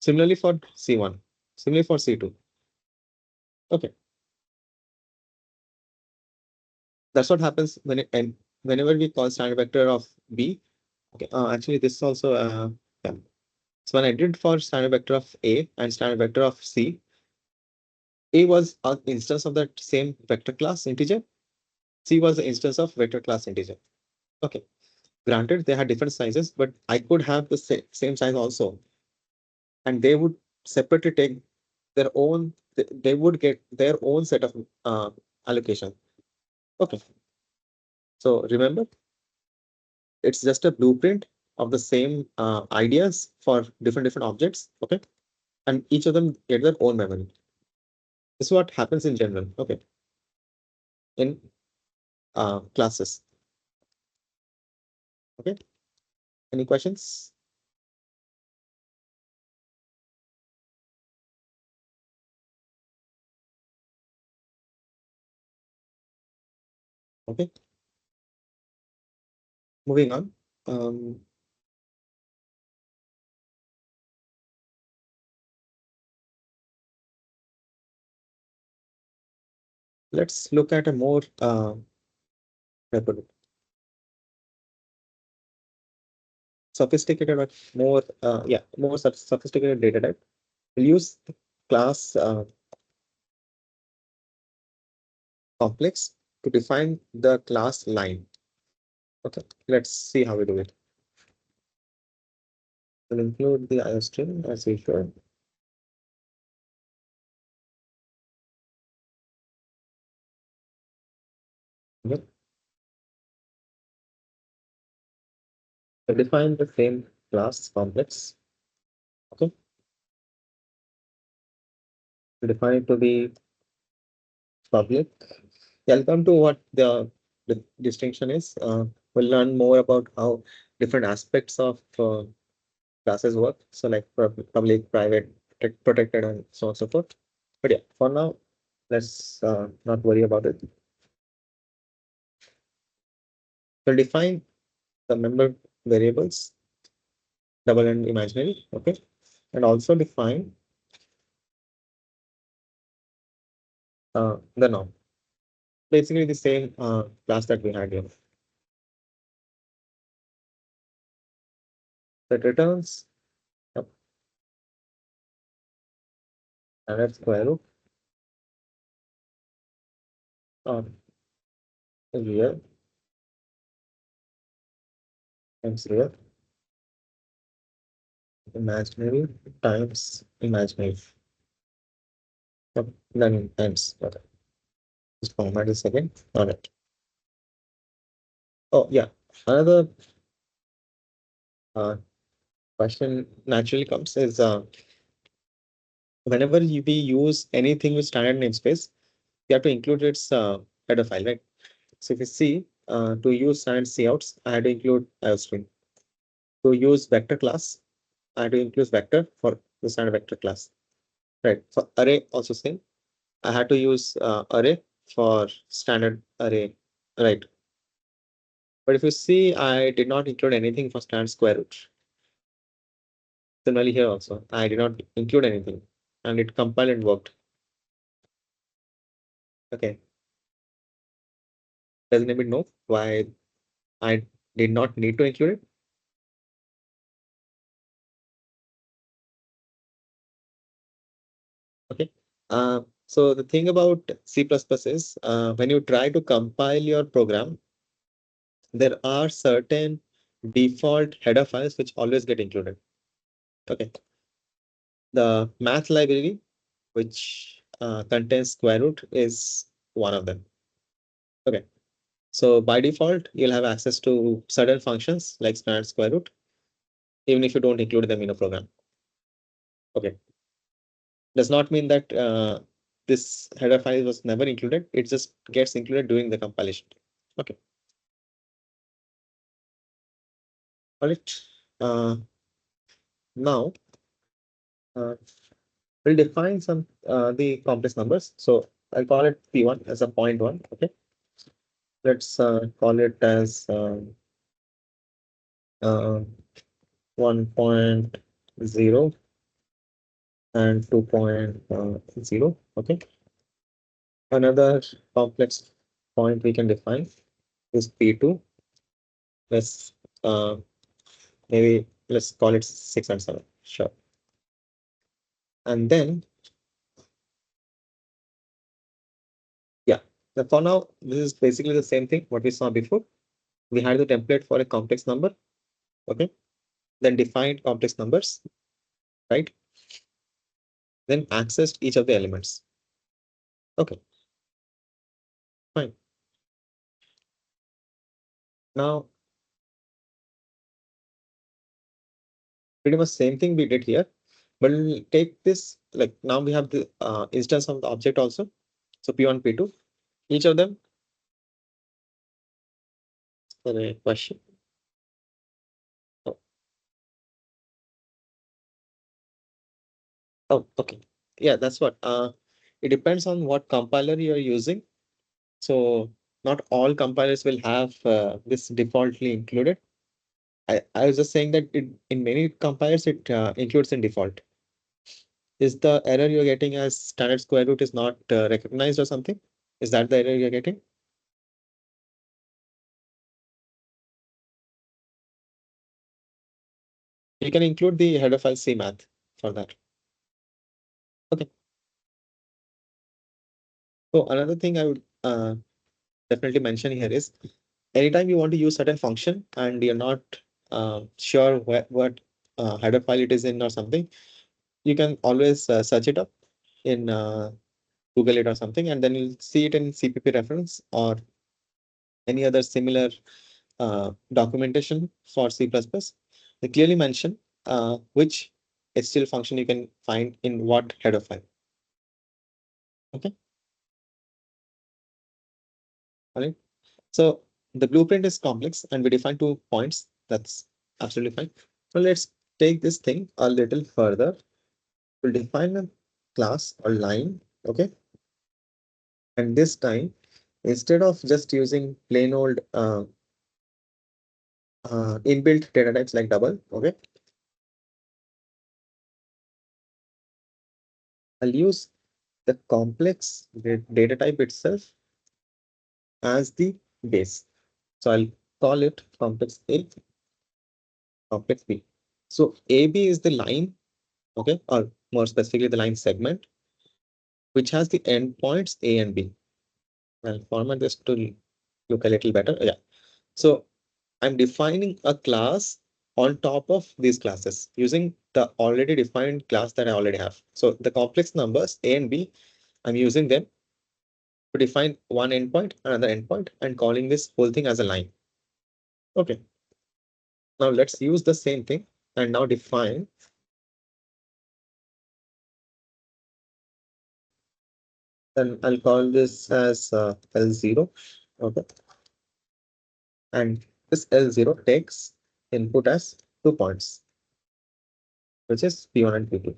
Similarly for C1, similarly for C2. Okay. That's what happens when and whenever we call standard vector of B. Okay. Actually, this is also yeah. So when I did for standard vector of A and standard vector of C, A was an instance of that same vector class integer. C was the instance of vector class integer. Okay. Granted, they had different sizes, but I could have the same size also, and they would separately take their own. They would get their own set of allocation. Okay. So remember, it's just a blueprint of the same ideas for different objects. Okay, and each of them get their own memory. This is what happens in general. Okay, in classes. Okay, any questions? Okay, moving on. Um, let's look at a more sophisticated, or more yeah, more sophisticated data type. We'll use the class complex to define the class line. Okay, let's see how we do it. We'll include the IO string as usual. Yep. So define the same class complex. Okay. We define it to be public. Yeah, I'll come to what the distinction is. We'll learn more about how different aspects of classes work. So like public, private, protected, and so on and so forth. But yeah, for now, let's not worry about it. We'll define the member variables, double and imaginary. Okay. And also define the norm. Basically the same class that we had here. That returns yep, standard square root of real times real imaginary times imaginary. Yep, then ends. Okay. Just format this again. All right. Oh yeah. Another uh, question naturally comes is whenever we use anything with standard namespace, you have to include its header file, right? So if you see to use standard coutts, I had to include iostream. To use vector class, I had to include vector for the standard vector class. Right. For array also same. I had to use array for standard array. Right. But if you see, I did not include anything for standard square root. Similarly here also, I did not include anything and it compiled and worked. Okay. Doesn't anybody know why I did not need to include it? Okay. So the thing about C++ is when you try to compile your program, there are certain default header files which always get included. Okay. The math library, which contains square root, is one of them. Okay. So by default, you'll have access to certain functions like standard square root, even if you don't include them in a program. Okay. Does not mean that this header file was never included. It just gets included during the compilation. Okay. All right. Now we'll define some the complex numbers. So I'll call it P1 as a point one. Okay. Let's call it as uh, 1.0 and 2.0. Okay. Another complex point we can define is P2. Let's uh, maybe let's call it 6 and 7. Sure. And then, yeah, for now, this is basically the same thing what we saw before. We had the template for a complex number. Okay. Then defined complex numbers, right? Then accessed each of the elements. Okay, fine. Now, pretty much same thing we did here, but we'll take this like now we have the instance of the object also. So P1, P2, each of them. Sorry, question. Oh, oh, okay. Yeah, that's what. It depends on what compiler you're using. So not all compilers will have this defaultly included. I was just saying that in many compilers it includes in default. Is the error you're getting as standard square root is not recognized or something? Is that the error you're getting? You can include the header file cmath for that. Okay. So another thing I would definitely mention here is anytime you want to use certain function and you're not sure what header file it is in or something, you can always search it up in Google it or something, and then you'll see it in CPP reference or any other similar documentation for C++. They clearly mention which HTML function you can find in what header file. Okay. All right. So the blueprint is complex and we define 2 points. That's absolutely fine. So let's take this thing a little further. We'll define a class or line. Okay. And this time, instead of just using plain old inbuilt data types like double, okay, I'll use the complex data type itself as the base. So I'll call it complex A, complex B. So AB is the line, okay, or more specifically the line segment, which has the endpoints A and B. I'll format this to look a little better. Yeah. So I'm defining a class on top of these classes using the already defined class that I already have. So the complex numbers A and B, I'm using them to define one endpoint, another endpoint, and calling this whole thing as a line. Okay. Now let's use the same thing and now define. And I'll call this as L0. Okay. And this L0 takes input as 2 points, which is P1 and P2,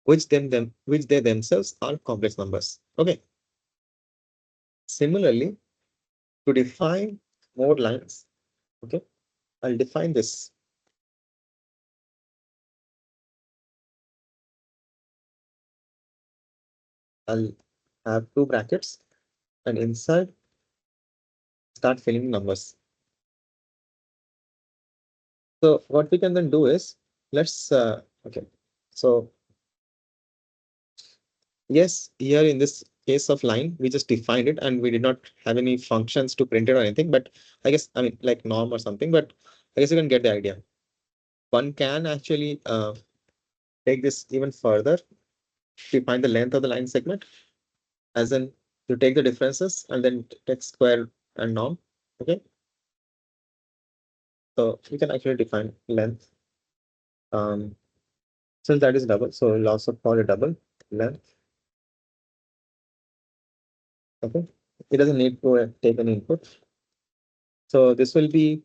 which they themselves are complex numbers. Okay. Similarly, to define more lines, okay, I'll define this. I'll have two brackets and inside start filling numbers. So what we can then do is let's okay. So yes, here in this case of line, we just defined it and we did not have any functions to print it or anything. But I guess I mean like norm or something. But I guess you can get the idea. One can actually take this even further, define the length of the line segment, as in you take the differences and then take square and norm. Okay, so we can actually define length. Since that is double, so we'll also call it double length. Okay, it doesn't need to take any input. So this will be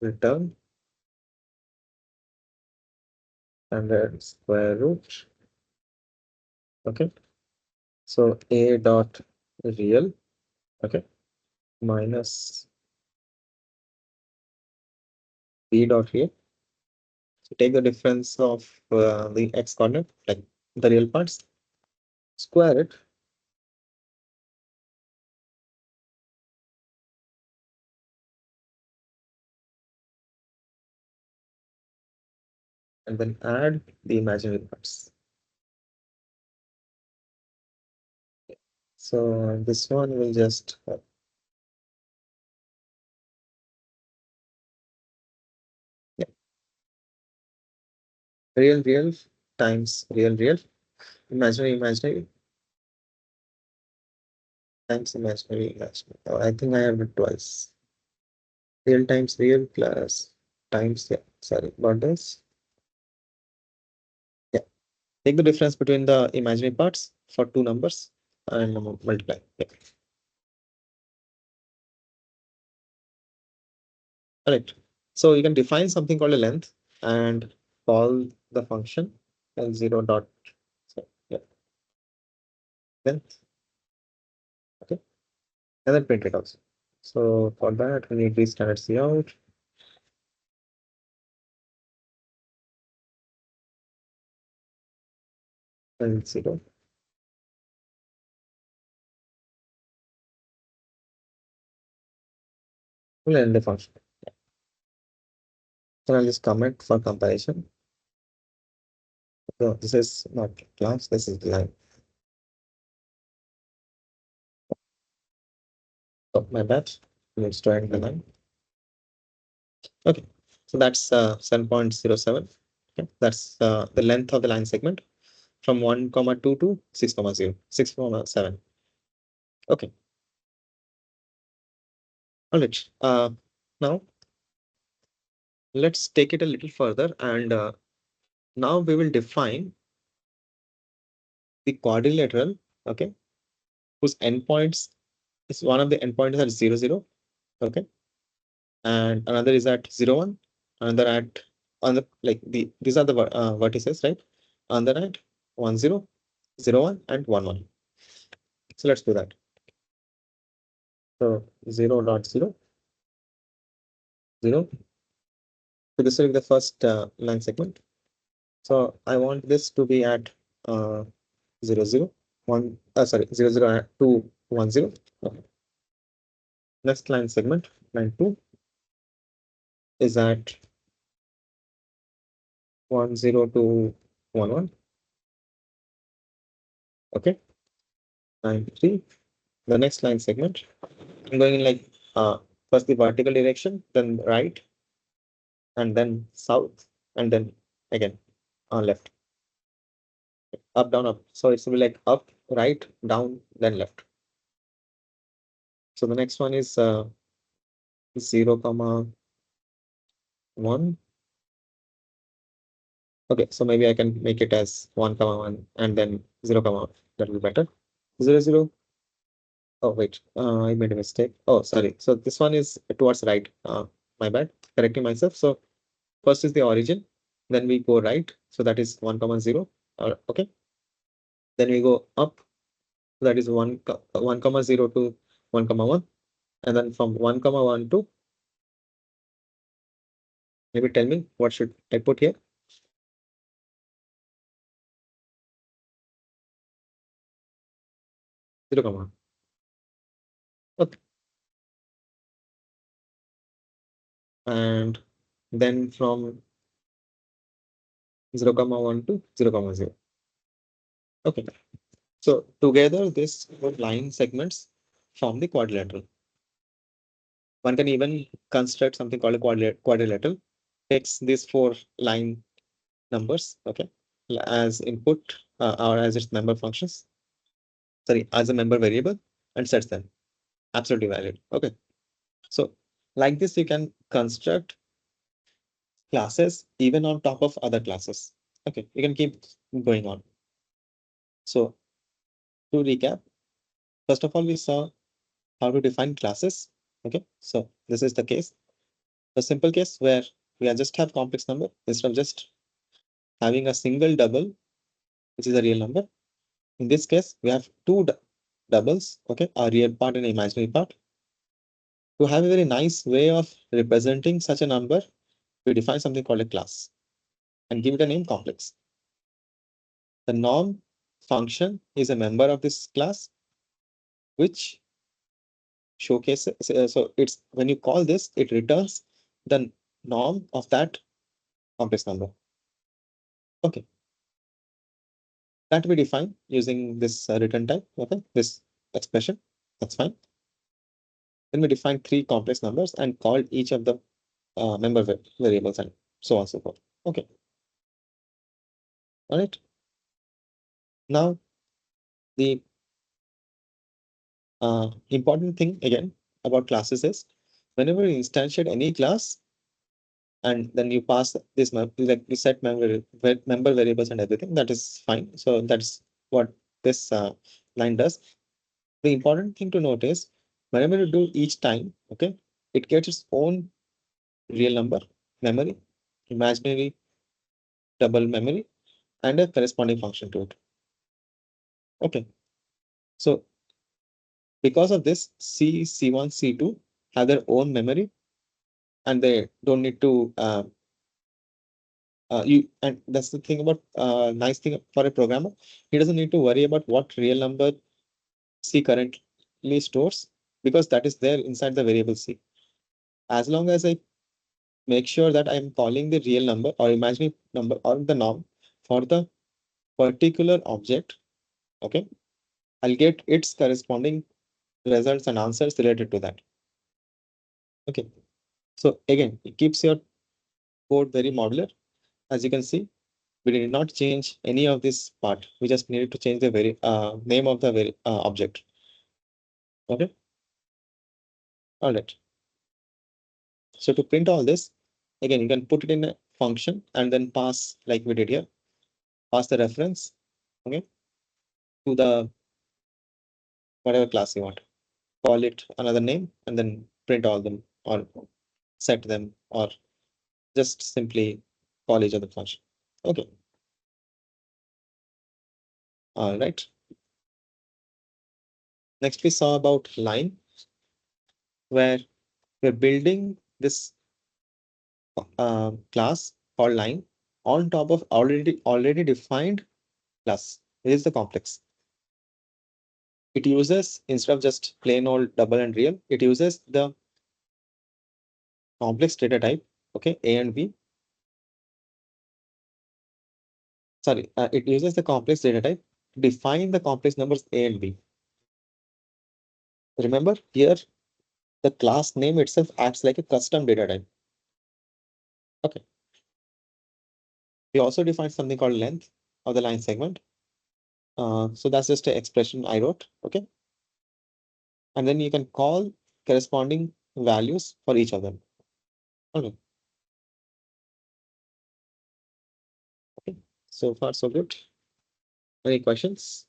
return and then square root. Okay, so a dot real, okay, minus b dot real. So take the difference of the x coordinate, like the real parts, square it, and then add the imaginary parts. So this one will just yeah, real real times real real, imaginary imaginary times imaginary imaginary. Oh, I think I have it twice. Real times real plus times, yeah, sorry about this. Yeah, take the difference between the imaginary parts for two numbers and multiply. Yeah. Correct. So you can define something called a length and call the function L0 dot, so, yeah, length. Okay, and then print it also. So for that, we need this standard cout. L0. We'll end the function. So I'll just comment for comparison. So this is not class, this is line. Oh, my bad. Let's try the line. Okay, so that's 7.07. Okay, that's the length of the line segment from 1, comma 2 to 6, comma 0, 6, comma 7. Okay, all right. Now let's take it a little further and now we will define the quadrilateral, okay, whose endpoints is one of the endpoints at 0, 0, okay, and another is at 0, 1, another at on the like these are the vertices, right? Another at 1, 0, 0, 1, and 1, 1. So let's do that. So 0 dot 0, 0, So this will be the first line segment. So I want this to be at 0, 0, 1, sorry, 0, 0, 2, 1, 0. Okay. Next line segment, line 2, is at 1, 0 to 1, 1. Okay. Line 3, the next line segment, I'm going in like first the vertical direction, then right, and then south, and then again on left, up, down, up. So it's will be like up, right, down, then left. So the next one is 0, comma 1. Okay, so maybe I can make it as 1, comma 1, and then 0, comma 1. That will be better. 0, 0. Oh, wait, I made a mistake. Oh, sorry. So this one is towards right. My bad. Correcting myself. So first is the origin, then we go right. So that is 1, comma 0. Okay. Then we go up. That is 1, 1, comma 0 to 1, comma 1. And then from 1, comma 1 to, maybe tell me what should I put here? 0, comma 1. Okay. And then from 0, comma 1 to 0, comma 0. Okay. So together, this line segments form the quadrilateral. One can even construct something called a quadrilateral. Takes these 4 line numbers, okay, as input or as its member functions. Sorry, as a member variable, and sets them absolutely valid. Okay. So like this, you can construct classes even on top of other classes. Okay, you can keep going on. So to recap, first of all, we saw how to define classes. Okay, so this is the case. A simple case where we are just have complex number instead of just having a single double, which is a real number. In this case, we have two doubles, okay, a real part and imaginary part. To have a very nice way of representing such a number, we define something called a class and give it a name complex. The norm function is a member of this class, which showcases, so it's when you call this, it returns the norm of that complex number. Okay. That we define using this return type, okay, this expression, that's fine. Then we define 3 complex numbers and call each of the member variables and so on and so forth. Okay. All right. Now, the important thing again about classes is whenever you instantiate any class and then you pass this like you set member variables and everything, that is fine. So that's what this line does. The important thing to note is whenever you do each time, okay, it gets its own real number, memory, imaginary double memory, and a corresponding function to it. Okay. So because of this, C1, C2 have their own memory and they don't need to and that's the thing about nice thing for a programmer. He doesn't need to worry about what real number C currently stores because that is there inside the variable C. As long as I make sure that I'm calling the real number or imaginary number or the norm for the particular object, okay, I'll get its corresponding results and answers related to that. Okay. So again, it keeps your code very modular. As you can see, we did not change any of this part. We just needed to change the name of the object. Okay. All right. So to print all this, again, you can put it in a function and then pass like we did here, pass the reference, okay, to the whatever class you want. Call it another name and then print all them or set them or just simply call each other function. Okay. All right. Next, we saw about line where we're building this class called line on top of already defined class. It is the complex. It uses, instead of just plain old double and real, it uses the complex data type, okay, A and B. Sorry, it uses the complex data type to define the complex numbers A and B. Remember here, the class name itself acts like a custom data type. Okay. We also define something called length of the line segment. So that's just an expression I wrote. Okay. And then you can call corresponding values for each of them. Okay. Okay. So far, so good. Any questions?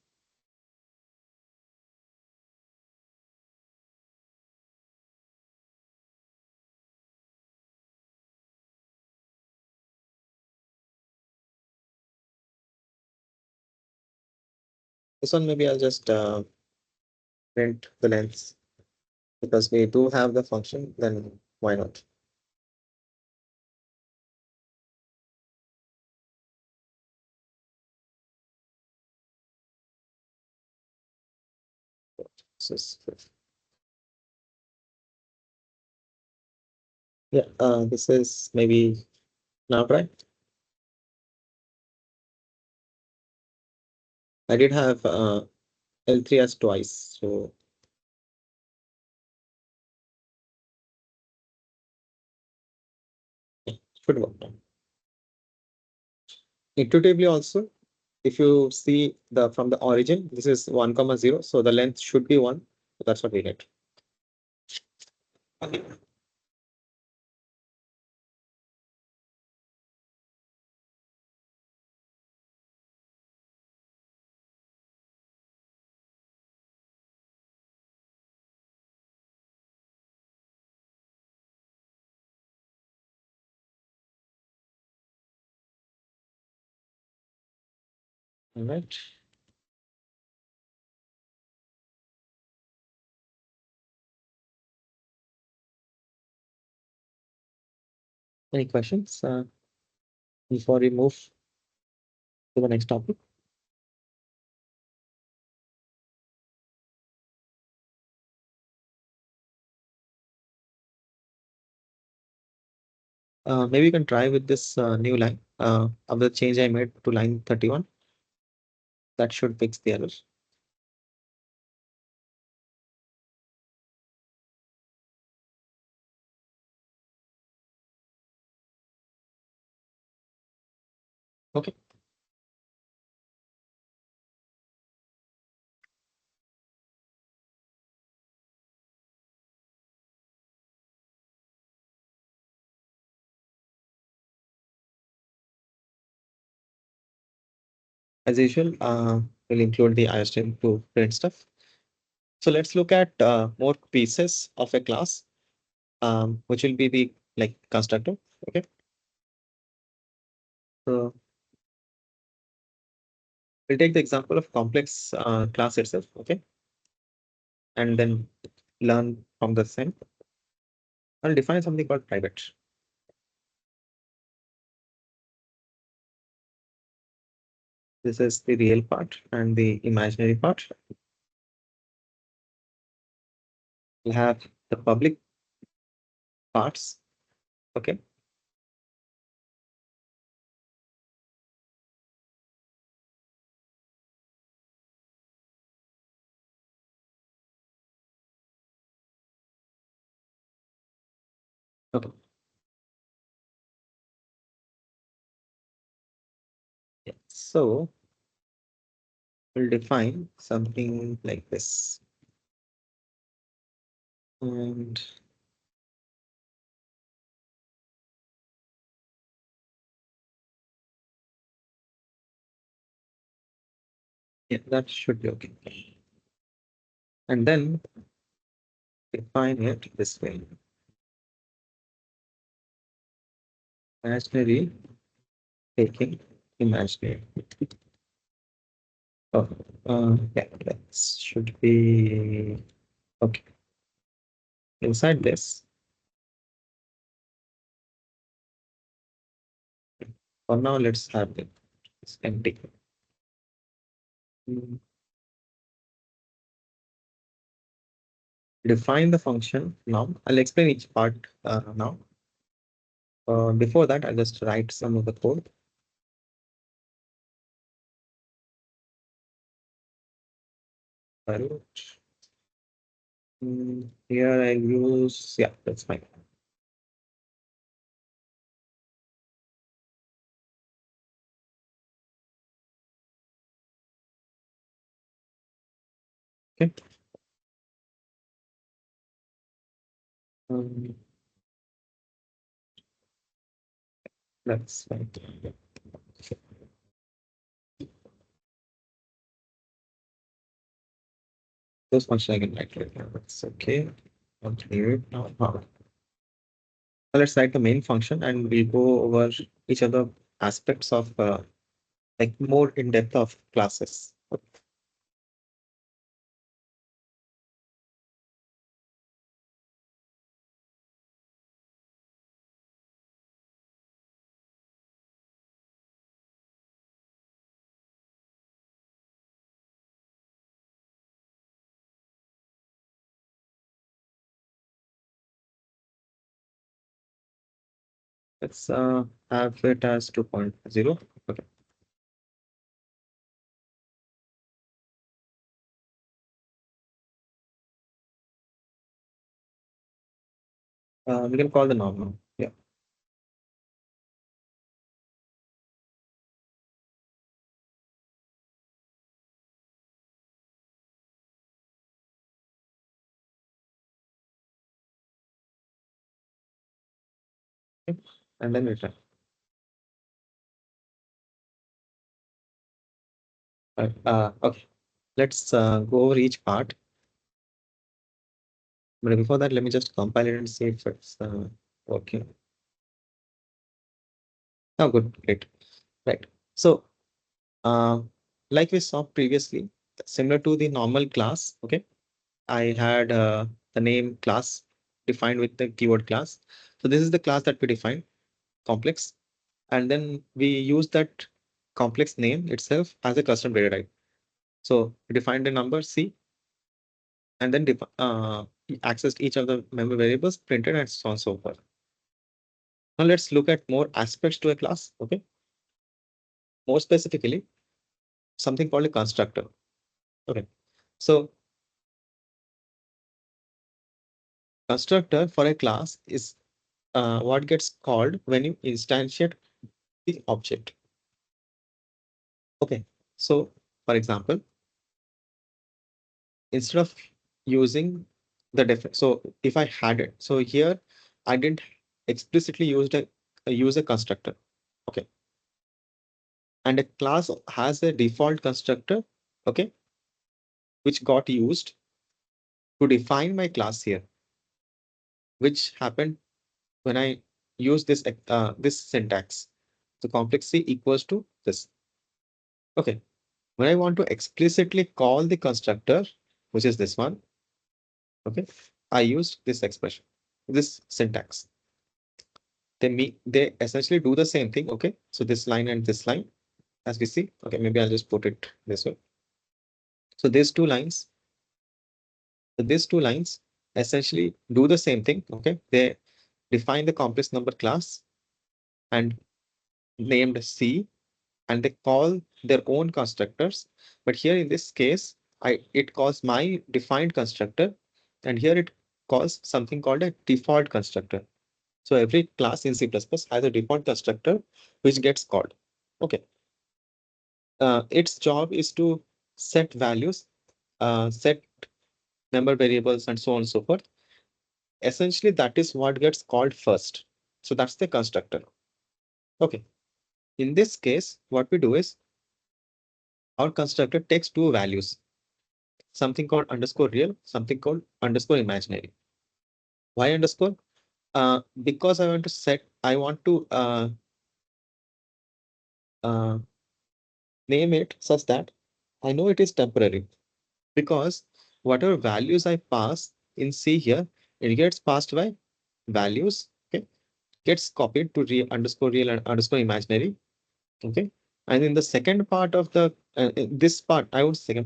This one, maybe I'll just print the length because we do have the function, then why not? So, yeah, this is maybe now right. I did have L3 as twice, so yeah, should work now. Intuitively also, if you see the from the origin, this is 1 comma 0, so the length should be 1. So that's what we get. Okay. All right. Any questions before we move to the next topic? Maybe you can try with this new line of the change I made to line 31. That should fix the error. Okay. As usual, we'll include the ISTM to print stuff. So let's look at more pieces of a class, which will be the like constructor. Okay. So we'll take the example of complex class itself. Okay. And then learn from the same. I'll define something called private. This is the real part and the imaginary part. We'll have the public parts. Okay. Okay. Yeah. So we'll define something like this. And yeah, that should be okay. And then define it this way. Imaginary taking imaginary. Oh, yeah, that should be okay. Inside this, For now, let's have it's empty. Define the function now. I'll explain each part now. Before that, I'll just write some of the code. Right. Here I use, yeah, that's fine. Okay. Um, that's fine. Those functions I can write right now. That's okay. I'll clear it now. Let's write the main function and we'll go over each other aspects of like more in depth of classes. Let's have it as 2.0. Okay. We can call the normal. Yeah. Okay. And then return. Okay. Let's go over each part. But before that, let me just compile it and see if it's working. Oh, good. Great. Right. So, uh, like we saw previously, similar to the normal class, okay, I had the name class defined with the keyword class. So this is the class that we defined, complex. And then we use that complex name itself as a custom data type. So we defined the number C and then accessed each of the member variables, printed and so on and so forth. Now let's look at more aspects to a class. Okay. More specifically, something called a constructor. Okay. So constructor for a class is what gets called when you instantiate the object. Okay. So for example, instead of using the so if I had it, so here I didn't explicitly use a constructor. Okay. And a class has a default constructor, okay, which got used to define my class here, which happened when I use this syntax. So complex C equals to this. Okay. When I want to explicitly call the constructor, which is this one, okay, I used this expression, this syntax. They essentially do the same thing. Okay. So this line and this line, as we see. Okay, maybe I'll just put it this way. So these two lines essentially do the same thing. Okay. They define the complex number class and named C, and they call their own constructors. But here in this case, it calls my defined constructor, and here it calls something called a default constructor. So every class in C++ has a default constructor which gets called. Okay. Its job is to set values, set member variables, and so on and so forth. Essentially, that is what gets called first. So that's the constructor. Okay. In this case, what we do is our constructor takes two values, something called underscore real, something called underscore imaginary. Why underscore? Because I want to uh, name it such that I know it is temporary, because whatever values I pass in C here, it gets passed by values, okay, gets copied to real and underscore imaginary. Okay. And in the second part of the this part, I would say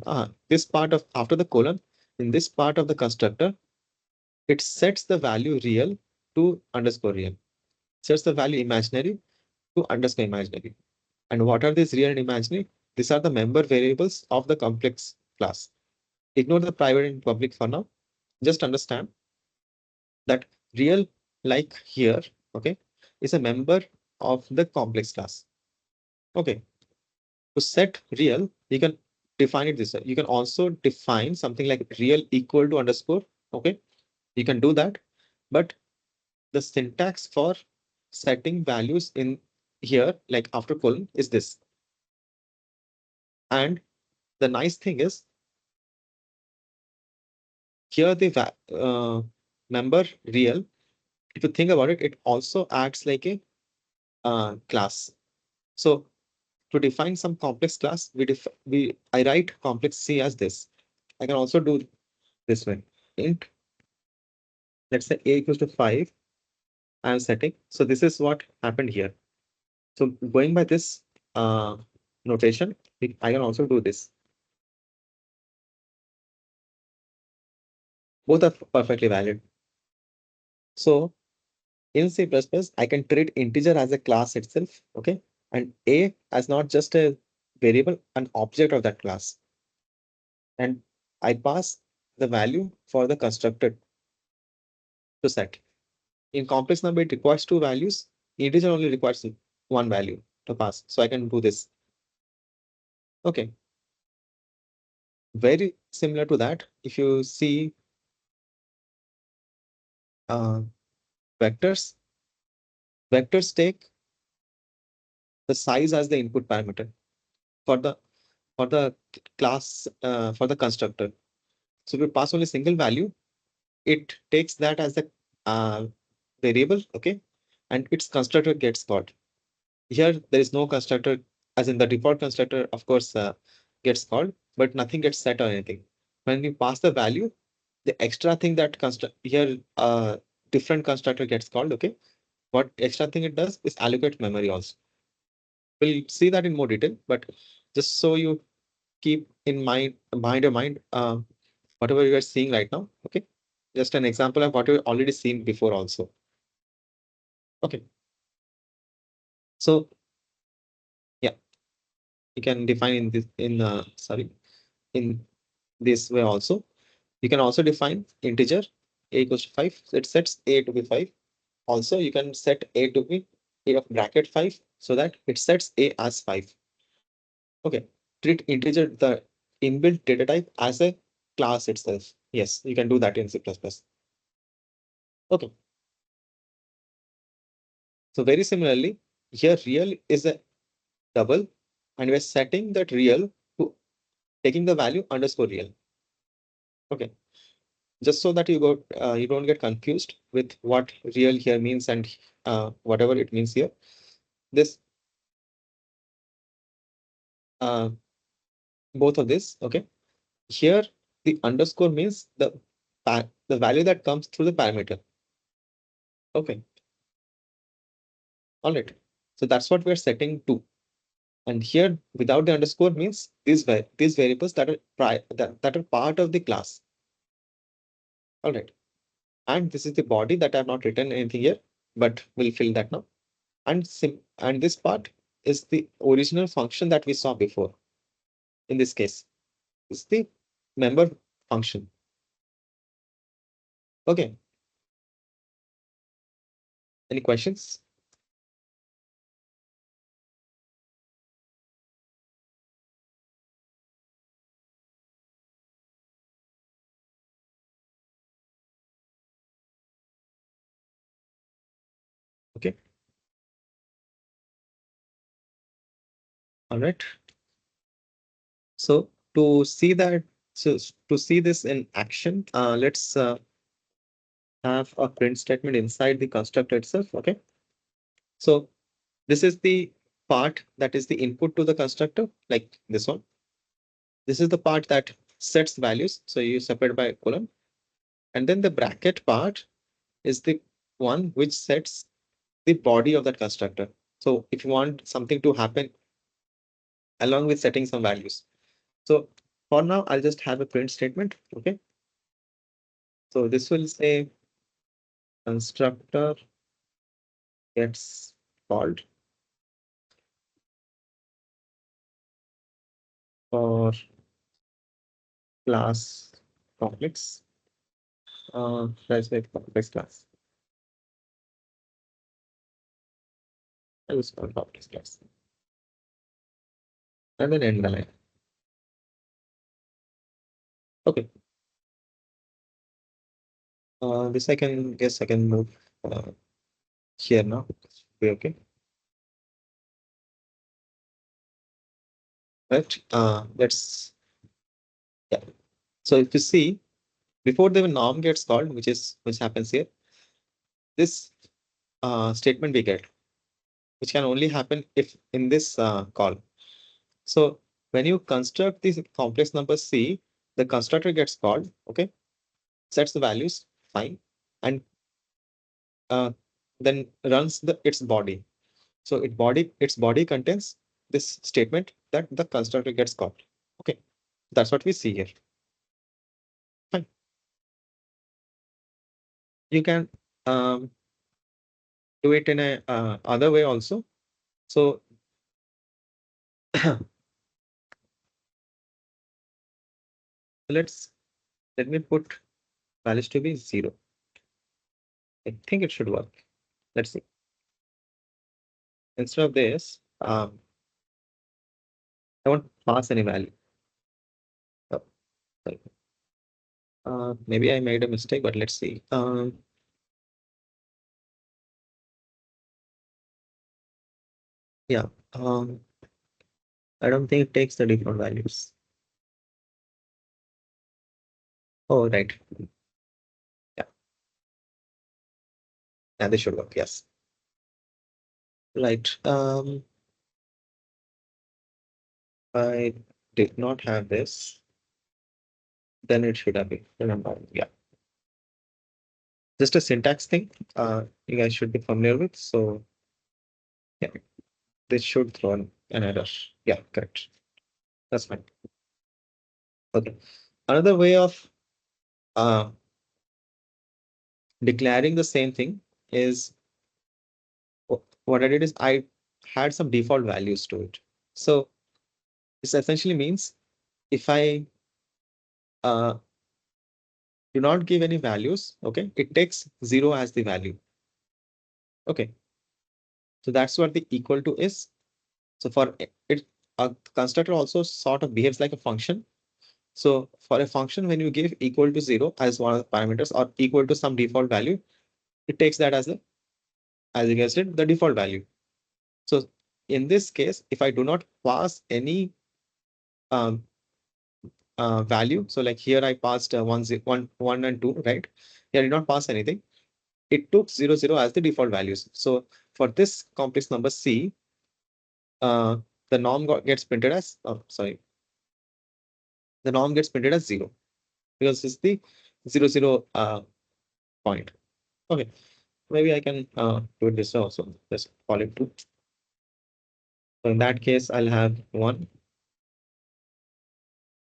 this part of after the colon, in this part of the constructor, it sets the value real to underscore real, sets the value imaginary to underscore imaginary. And what are these real and imaginary? These are the member variables of the complex class. Ignore the private and public for now. Just understand that real, like here, okay, is a member of the complex class. Okay. To set real, you can define it this way. You can also define something like real equal to underscore. Okay. You can do that. But the syntax for setting values in here, like after colon, is this. And the nice thing is here the member real, if you think about it, it also acts like a class. So to define some complex class, I write complex C as this. I can also do this way. Int, let's say a equals to 5, I am setting. So this is what happened here. So going by this uh, notation, I can also do this. Both are perfectly valid. So in C++, I can treat integer as a class itself, okay? And A as not just a variable, an object of that class. And I pass the value for the constructor to set. In complex number, it requires two values. Integer only requires one value to pass. So I can do this. Okay. Very similar to that. If you see uh, vectors, vectors take the size as the input parameter for the class for the constructor. So if you pass only single value, it takes that as the uh, variable, okay, and its constructor gets called. Here there is no constructor, as in the default constructor, of course, gets called, but nothing gets set or anything. When we pass the value, the extra thing that construct here, different constructor gets called, okay. What extra thing it does is allocate memory also. We'll see that in more detail, but just so you keep in mind your mind, whatever you are seeing right now, okay? Just an example of what you've already seen before also. Okay. So yeah, you can define in this in this way also. You can also define integer a equals to 5. So it sets a to be 5. Also, you can set a to be a of bracket 5 so that it sets a as 5. Okay. Treat integer, the inbuilt data type, as a class itself. Yes, you can do that in C++. Okay. So very similarly, here real is a double, and we're setting that real to taking the value underscore real. Okay. Just so that you don't get confused with what real here means and whatever it means here. This uh, both of this, okay. Here the underscore means the value that comes through the parameter. Okay. All right. So that's what we're setting to. And here without the underscore means these variables that are that are part of the class. All right. And this is the body that I have not written anything here, but we'll fill that now. And this part is the original function that we saw before. In this case, it's the member function. Okay. Any questions? Okay. All right. So to see that, so to see this in action, let's have a print statement inside the constructor itself. Okay. So this is the part that is the input to the constructor, like this one. This is the part that sets values. So you separate by a colon. And then the bracket part is the one which sets the body of that constructor. So if you want something to happen along with setting some values. So for now, I'll just have a print statement. Okay. So this will say constructor gets called for class complex. Let's say complex class. I was called complex class. And then end the line. Okay. This I can guess I can move here now. Be okay. Right. Let's yeah. So if you see before the norm gets called, which happens here, this statement we get, which can only happen if in this call. So when you construct this complex number C, the constructor gets called, okay, sets the values, fine, and uh, then runs its body. So its body contains this statement that the constructor gets called. Okay, that's what we see here. Fine. You can um, do it in a other way also. So let me put values to be 0. I think it should work. Let's see. Instead of this, I won't pass any value. Oh, sorry. Maybe I made a mistake, but let's see. Yeah. I don't think it takes the default values. Oh, right. Yeah. Yeah, this should work. Yes. Right. I did not have this. Then it should have been. Remember. Yeah. Just a syntax thing. You guys should be familiar with. So yeah, this should throw an error. Yeah, correct. That's fine. Okay. Another way of uh, declaring the same thing is what I did is I had some default values to it. So this essentially means if I uh, do not give any values, okay, it takes 0 as the value. Okay. So that's what the equal to is. So for it, a constructor also sort of behaves like a function. So for a function, when you give equal to 0 as one of the parameters or equal to some default value, it takes that as you guessed it, the default value. So in this case, if I do not pass any um, value, so like here I passed 1 and 2, right? Here I did not pass anything. It took 0, 0 as the default values. So for this complex number C, the norm gets printed as, sorry, the norm gets printed as 0 because it's the 0, 0 point. Okay, maybe I can do it this way also. Let's call it 2. So in that case, I'll have 1,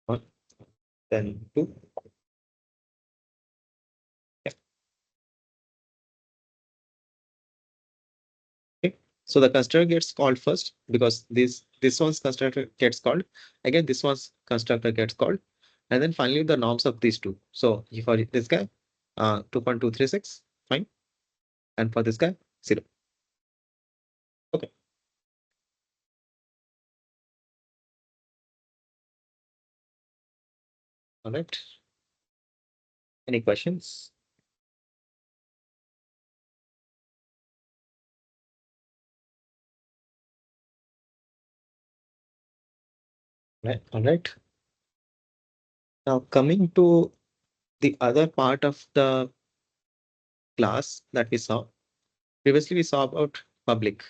1, then 2. Yeah. Okay. So the constructor gets called first because this one's constructor gets called. Again, this one's constructor gets called. And then finally the norms of these two. So for this guy, 2.236, fine. And for this guy, 0. Okay. All right. Any questions? Right. All right. Now coming to the other part of the class that we saw. Previously, we saw about public,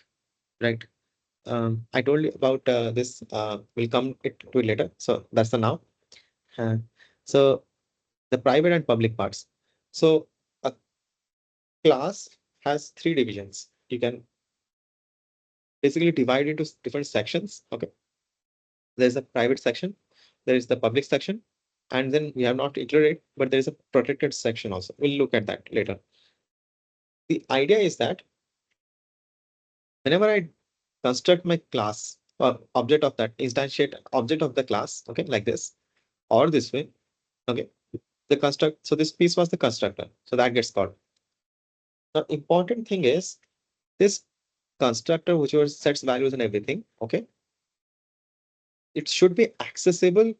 right? I told you about this. We'll come to it later. So that's the now. Uh, so the private and public parts. So a class has 3 divisions. You can basically divide into different sections. Okay. There's a private section, there is the public section, and then we have not included it, but there is a protected section also. We'll look at that later. The idea is that whenever I construct my class or object of that instantiate object of the class, okay, like this or this way, okay, the construct. So this piece was the constructor, so that gets called. The important thing is this constructor, whichever sets values and everything, okay, it should be accessible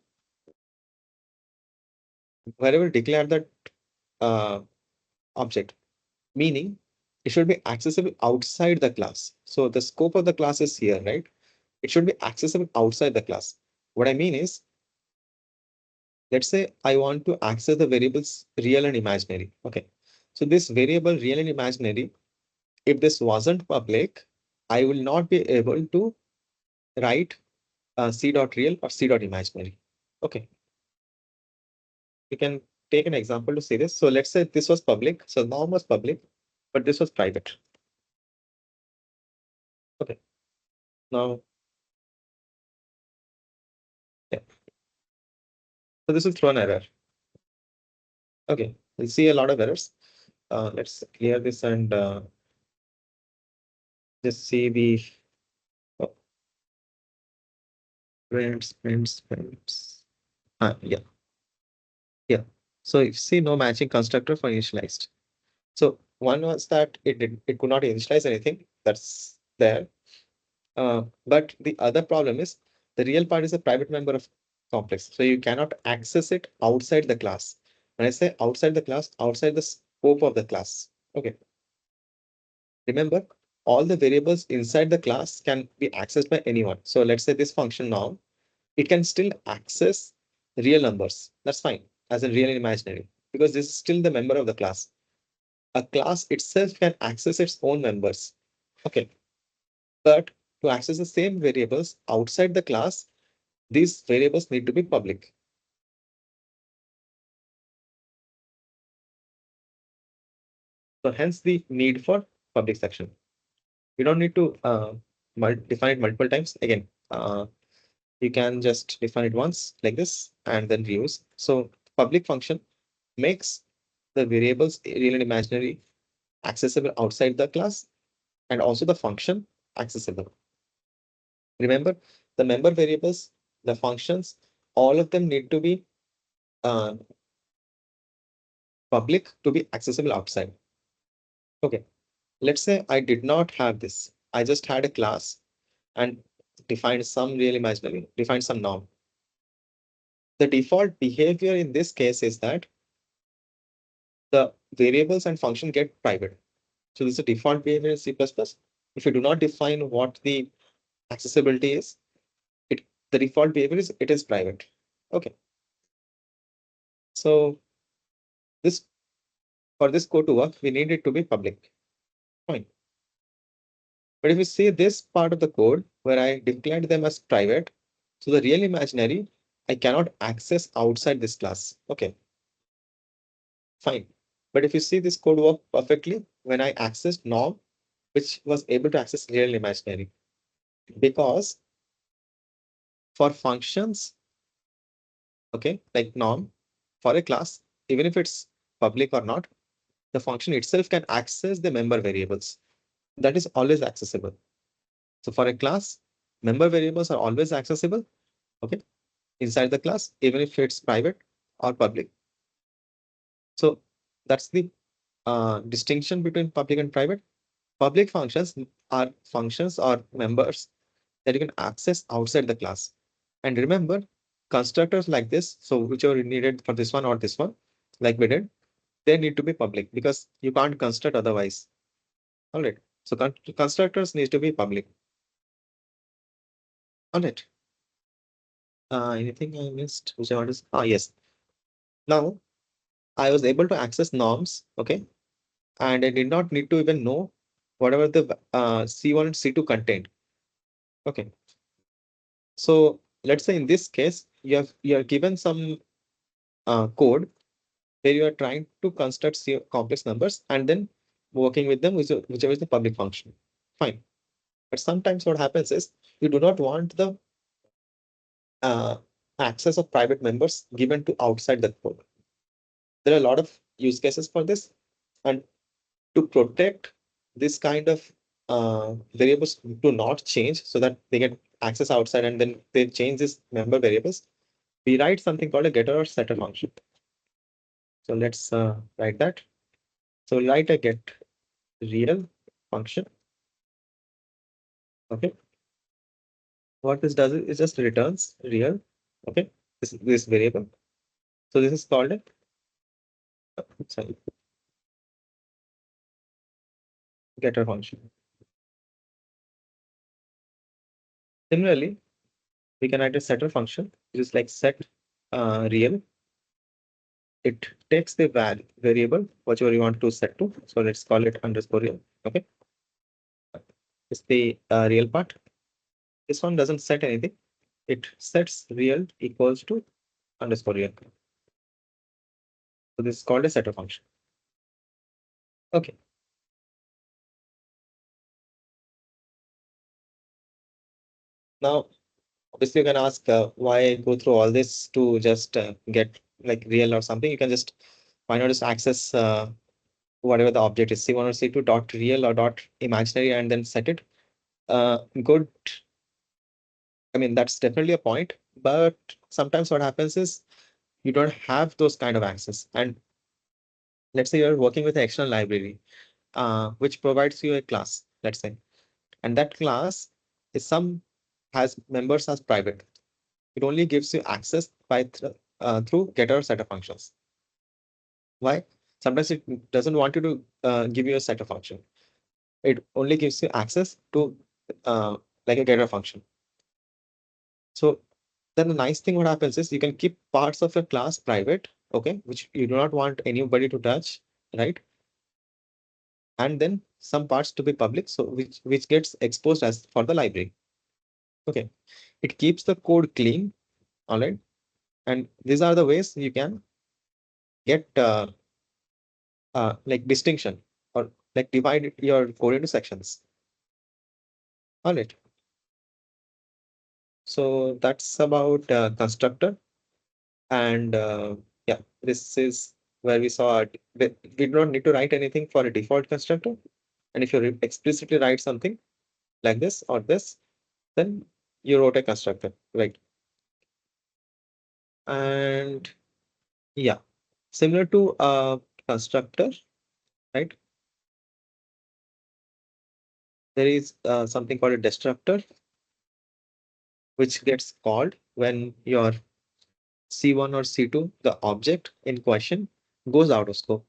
wherever declare that uh, object, meaning it should be accessible outside the class. So the scope of the class is here, right? It should be accessible outside the class. What I mean is, let's say I want to access the variables real and imaginary. Okay. So this variable real and imaginary, if this wasn't public, I will not be able to write c.real or c.imaginary. Okay. We can take an example to see this. So let's say this was public. So norm was public, but this was private. Okay. Now, yeah. So this will throw an error. Okay. We'll see a lot of errors. Let's clear this and just see the oh, prints. Yeah. Yeah. So if you see no matching constructor for initialized. So one was that it could not initialize anything. That's there. But the other problem is the real part is a private member of complex. So you cannot access it outside the class. When I say outside the class, outside the scope of the class. Okay. Remember, all the variables inside the class can be accessed by anyone. So let's say this function now, it can still access real numbers. That's fine, as in real and imaginary, because this is still the member of the class. A class itself can access its own members. Okay. But to access the same variables outside the class, these variables need to be public. So hence the need for public section. You don't need to define it multiple times. Again, you can just define it once like this and then reuse. So public function makes the variables real and imaginary accessible outside the class and also the function accessible. Remember, the member variables, the functions, all of them need to be uh, public to be accessible outside. Okay, let's say I did not have this. I just had a class and defined some real imaginary, defined some norm. The default behavior in this case is that the variables and function get private. So this is a default behavior in C++. If you do not define what the accessibility is, the default behavior is it is private. Okay. So this for this code to work, we need it to be public. Fine. But if you see this part of the code where I declared them as private, so the real imaginary, I cannot access outside this class. Okay. Fine. But if you see this code work perfectly when I accessed norm, which was able to access real and imaginary, because for functions, okay, like norm for a class, even if it's public or not, the function itself can access the member variables. That is always accessible. So for a class, member variables are always accessible, okay, inside the class, even if it's private or public. So that's the distinction between public and private. Public functions are functions or members that you can access outside the class. And remember, constructors like this, so whichever you needed for this one or this one, like we did, they need to be public because you can't construct otherwise. All right. So constructors need to be public. All right. Anything I missed? Which I want to? Ah, yes. Now I was able to access norms. Okay. And I did not need to even know whatever the C1 and C2 contained. Okay. So let's say in this case, you are given some code where you are trying to construct complex numbers and then working with them, whichever is the public function. Fine. But sometimes what happens is you do not want the uh, access of private members given to outside the code. There are a lot of use cases for this, and to protect this kind of variables to not change so that they get access outside and then they change these member variables, we write something called a getter or setter function. So let's write that. So write a get real function. Okay. What this does is just returns real. Okay. This variable. So this is called a sorry, getter function. Similarly, we can write a setter function, which is like set real. It takes the variable, whichever you want to set to. So let's call it underscore real. Okay. It's the real part. This one doesn't set anything. It sets real equals to underscore real. So this is called a setter function. Okay. Now, obviously, you can ask why go through all this to just get like real or something. You can just why not just access whatever the object is, C1 or C2 dot real or dot imaginary, and then set it. Good. I mean, that's definitely a point, but sometimes what happens is you don't have those kind of access. And let's say you're working with an external library, which provides you a class, let's say, and that class is has members as private. It only gives you access by through getter or setter functions. Why? Sometimes it doesn't want you to give you a setter function. It only gives you access to uh, like a getter function. So then the nice thing what happens is you can keep parts of your class private, okay, which you do not want anybody to touch, right? And then some parts to be public, so which gets exposed as for the library. Okay, it keeps the code clean, all right. And these are the ways you can get like distinction or like divide your code into sections. All right. So that's about constructor. And yeah, this is where we saw we do not need to write anything for a default constructor. And if you explicitly write something like this or this, then you wrote a constructor, right? And yeah, similar to a constructor, right? There is something called a destructor, which gets called when your C1 or C2, the object in question, goes out of scope.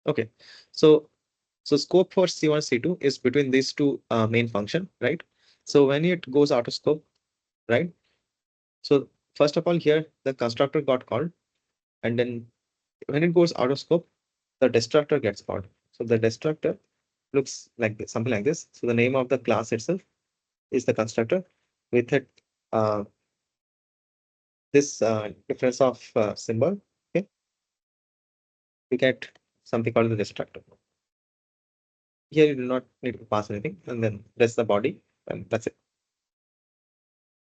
Okay, so scope for C1 C2 is between these two main function, right? So when it goes out of scope, right? So first of all, here the constructor got called, and then when it goes out of scope, the destructor gets called. So the destructor looks like this, something like this. So the name of the class itself is the constructor with it this difference of symbol. Okay, we get something called the destructor. Here you do not need to pass anything, and then that's the body, and that's it.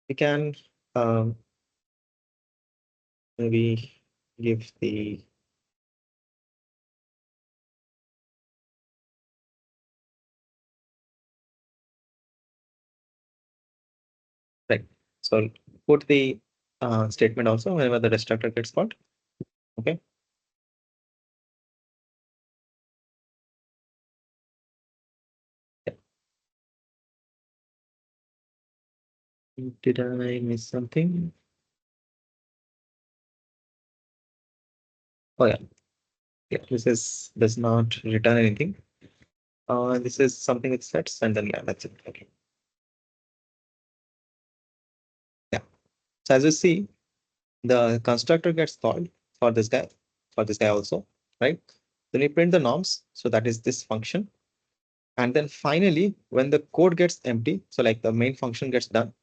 We can um, maybe give the right. So put the statement also whenever the destructor gets called. Okay. Yeah. Did I miss something? Oh yeah. Yeah. This is does not return anything. This is something it sets, and then yeah, that's it. Okay. Yeah. So as you see, the constructor gets called for this guy also, right? Then we print the norms. So that is this function. And then finally, when the code gets empty, so like the main function gets done,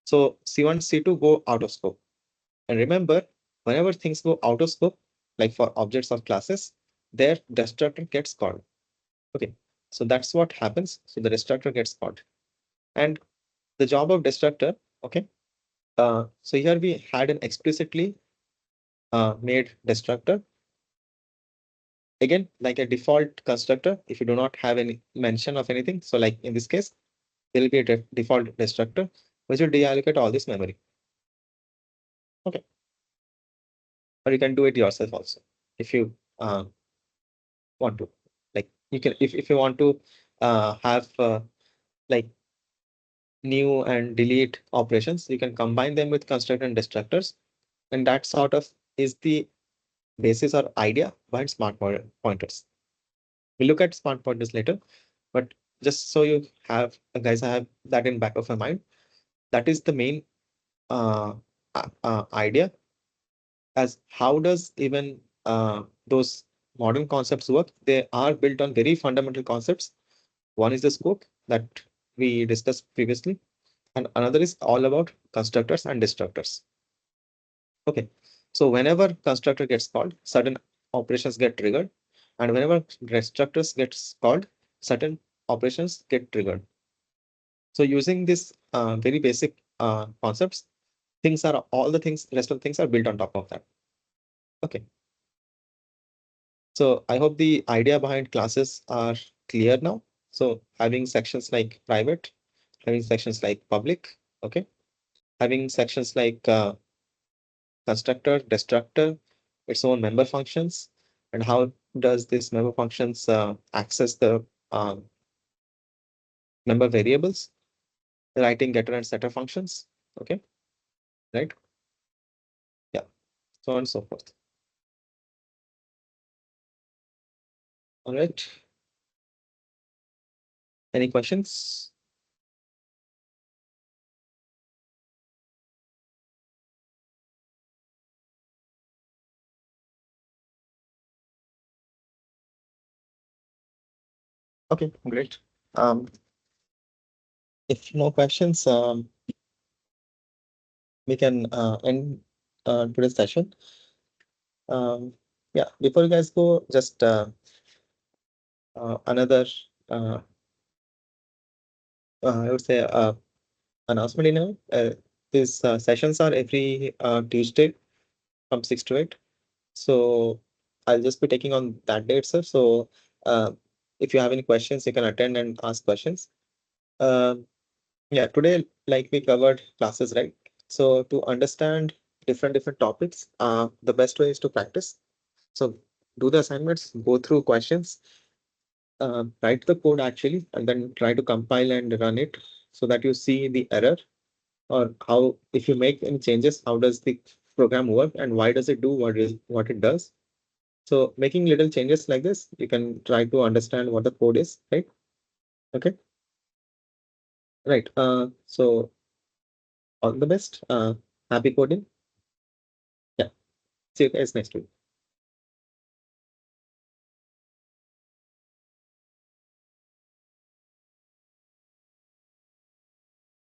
so C1, C2 go out of scope. And remember, whenever things go out of scope, like for objects or classes, their destructor gets called. Okay, so that's what happens. So the destructor gets called. And the job of destructor, okay, So here we had an explicitly made destructor. Again, like a default constructor, if you do not have any mention of anything. So like in this case, there will be a default destructor, which will deallocate all this memory. Okay. Or you can do it yourself also if you want to. Like you can, if you want to have like new and delete operations, you can combine them with constructor and destructors. And that sort of is the basis or idea behind smart pointers. We'll look at smart pointers later, but just so you have, guys, I have that in back of my mind. That is the main idea as how does even those modern concepts work. They are built on very fundamental concepts. One is the scope that we discussed previously, and another is all about constructors and destructors. Okay, so whenever constructor gets called, certain operations get triggered, and whenever destructors gets called, certain operations get triggered. So using this very basic concepts, things are all the things, rest of the things are built on top of that. Okay. So I hope the idea behind classes are clear now. So having sections like private, having sections like public, okay, having sections like constructor, destructor, its own member functions, and how does this member functions access the member variables, writing getter and setter functions, okay, right? Yeah, so on and so forth. All right. Any questions? Okay, great. If no questions, we can end today's session. Yeah, before you guys go, just another, uh, I would say, announcement. These sessions are every Tuesday from 6 to 8. So I'll just be taking on that day itself. So uh, if you have any questions, you can attend and ask questions. Um yeah, today, like we covered classes, right? So to understand different topics, the best way is to practice. So do the assignments, go through questions, write the code actually, and then try to compile and run it so that you see the error or how, if you make any changes, how does the program work and why does it do what it does. So making little changes like this, you can try to understand what the code is, right? Okay, right. So all the best. Happy coding. Yeah. See you guys next week.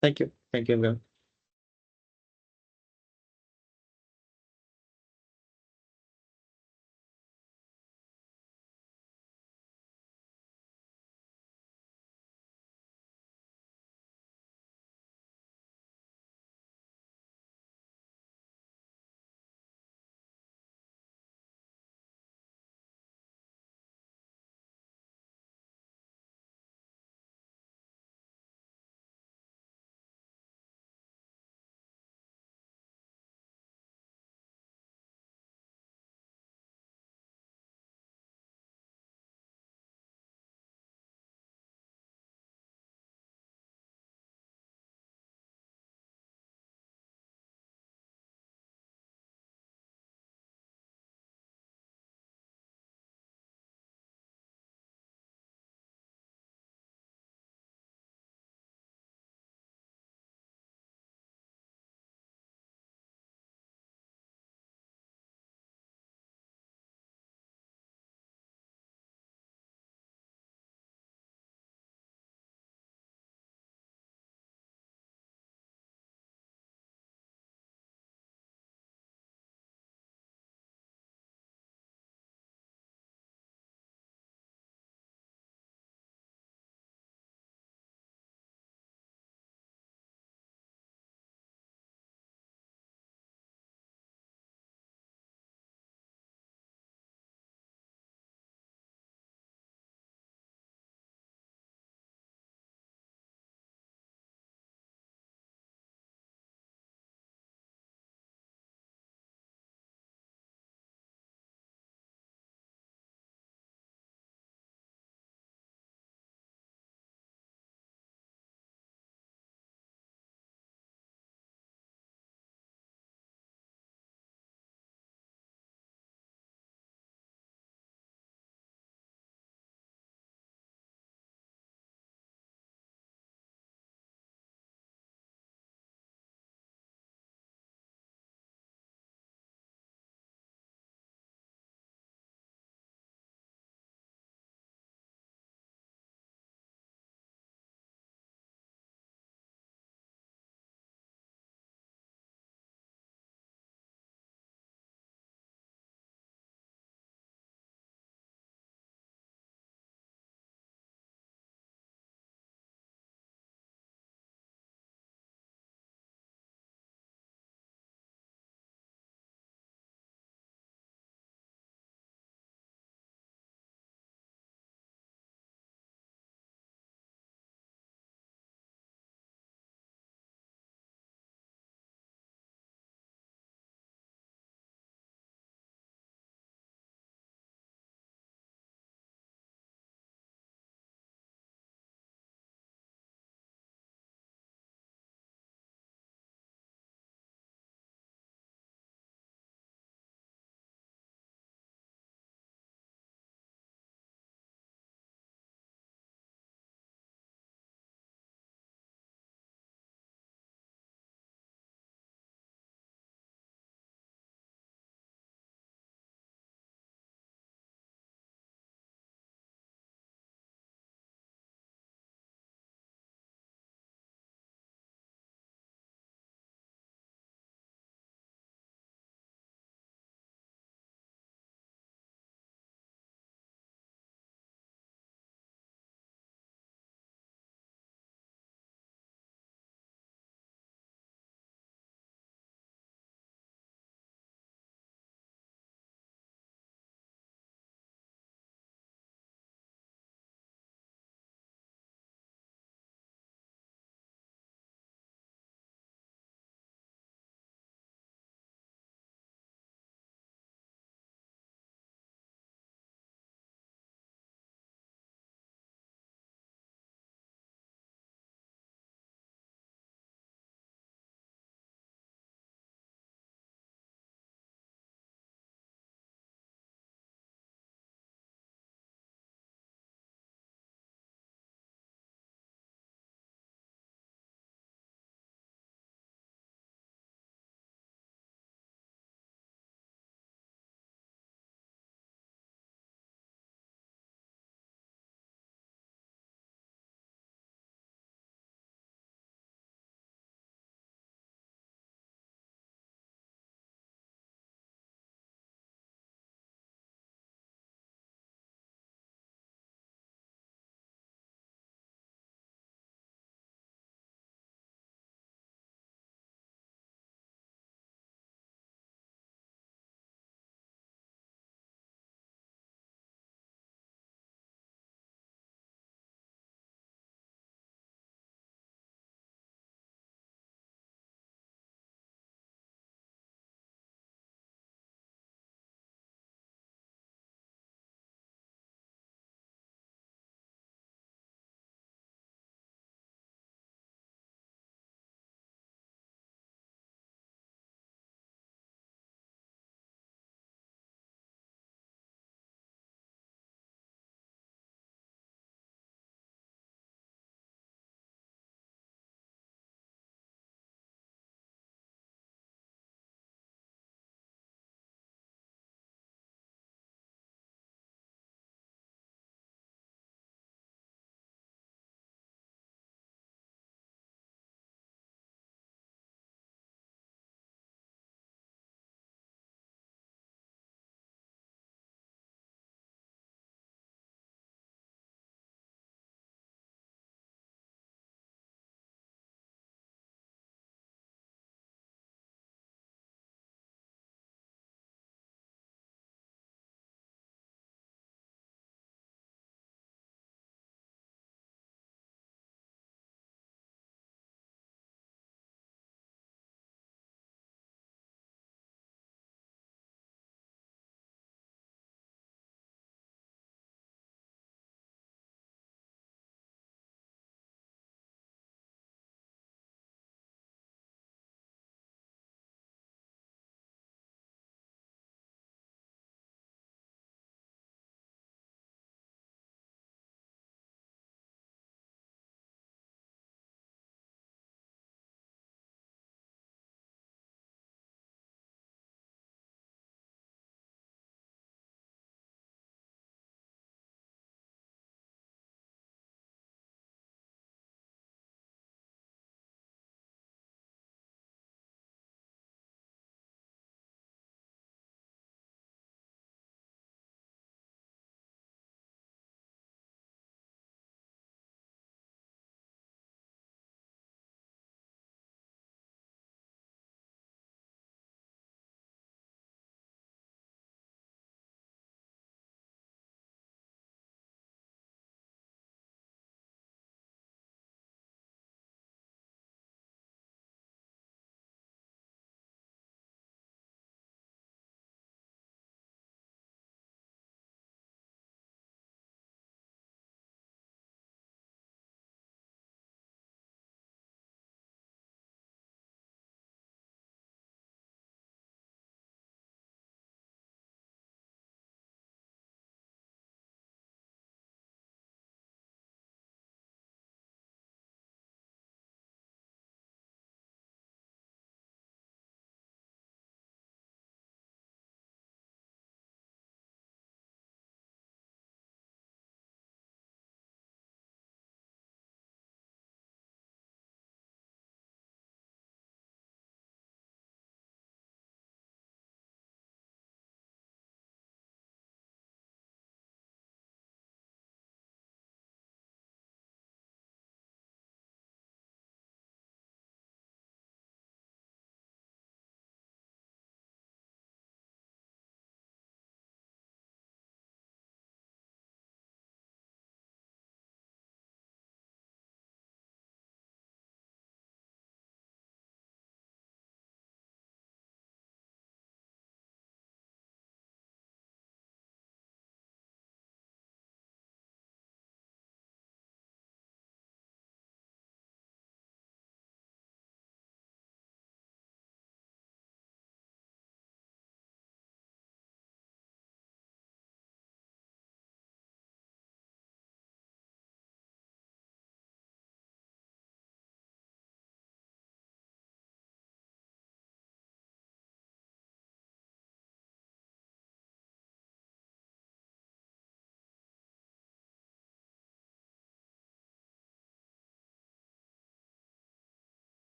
Thank you. Thank you, everyone.